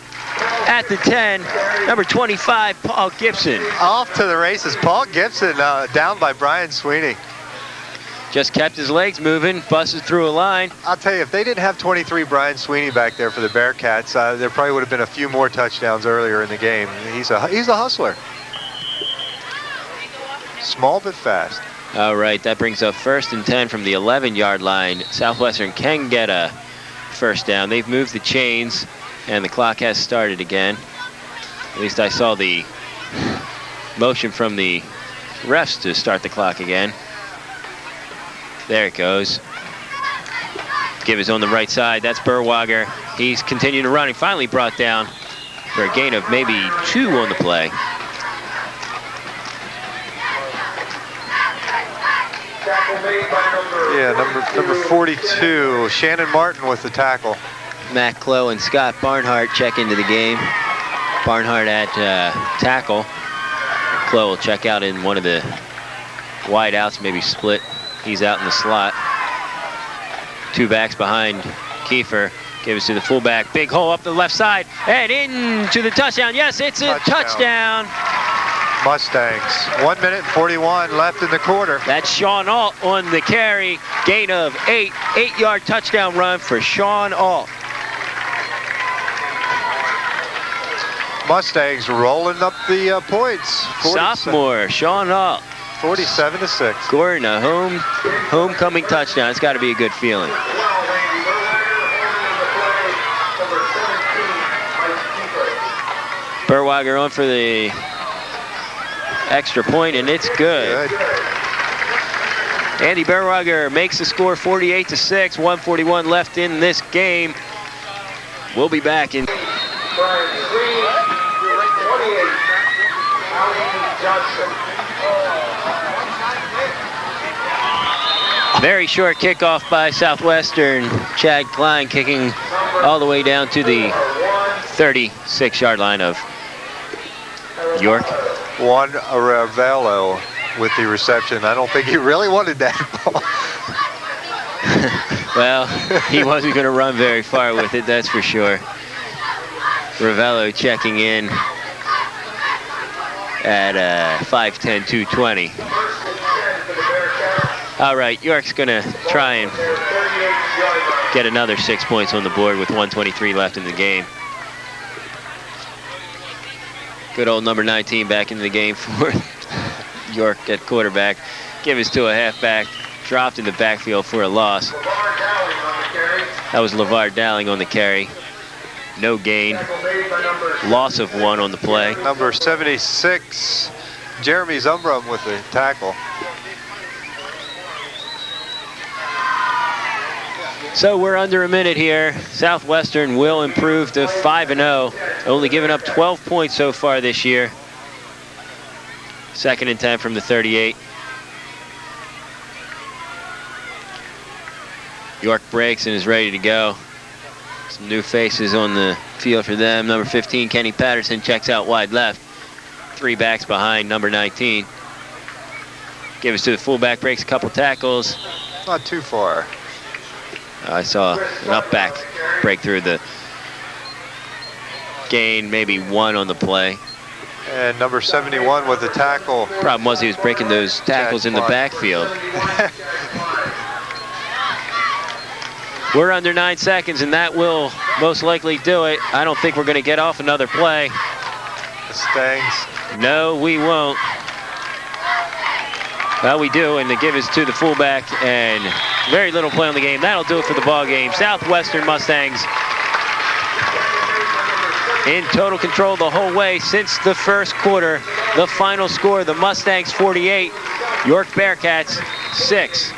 at the 10. Number 25, Paul Gibson. Off to the races. Paul Gibson down by Brian Sweeney. Just kept his legs moving, busted through a line. I'll tell you, if they didn't have 23 Brian Sweeney back there for the Bearcats, there probably would have been a few more touchdowns earlier in the game. He's a hustler. Small but fast. All right, that brings up 1st and 10 from the 11-yard line. Southwestern can get a 1st down. They've moved the chains, and the clock has started again. At least I saw the motion from the refs to start the clock again. There it goes. Give is on the right side. That's Berwager. He's continuing to run. He finally brought down for a gain of maybe 2 on the play. Yeah, number 42, Shannon Martin with the tackle. Matt Clough and Scott Barnhart check into the game. Barnhart at tackle. Clough will check out in one of the wide outs, maybe split. He's out in the slot. 2 backs behind Kiefer. Gives to the fullback. Big hole up the left side and into the touchdown. Yes, it's a touchdown. Mustangs. 1 minute and 41 left in the quarter. That's Sean Alt on the carry. Gain of 8. 8-yard touchdown run for Sean Alt. Mustangs rolling up the points. Sophomore Sean Alt. 47-6. Scoring a homecoming touchdown. It's got to be a good feeling. Berwager on for the extra point, and it's good. Andy Berwager makes the score 48-6. 1:41 left in this game. We'll be back in. Very short kickoff by Southwestern. Chad Klein kicking all the way down to the 36-yard line of York. Juan Ravello with the reception. I don't think he really wanted that ball. Well, he wasn't going to run very far with it, that's for sure. Ravello checking in at 5'10", 220. All right, York's going to try and get another 6 points on the board with 1:23 left in the game. Good old number 19 back into the game for York at quarterback. Give us to a halfback. Dropped in the backfield for a loss. That was LeVar Dowling on the carry. No gain. Loss of 1 on the play. Number 76, Jeremy Zumbrum with the tackle. So we're under a minute here. Southwestern will improve to 5-0. Only giving up 12 points so far this year. 2nd and 10 from the 38. York breaks and is ready to go. Some new faces on the field for them. Number 15, Kenny Patterson, checks out wide left. 3 backs behind number 19. Give us to the fullback, breaks a couple tackles. Not too far. I saw an up back break through the gain, maybe 1 on the play. And number 71 with the tackle. Problem was he was breaking those tackles in the backfield. We're under 9 seconds, and that will most likely do it. I don't think we're going to get off another play. Mustangs. No, we won't. Well, we do, and they give us to the fullback, and very little play on the game. That'll do it for the ball game. Southwestern Mustangs in total control the whole way since the first quarter. The final score, the Mustangs 48, York Bearcats 6.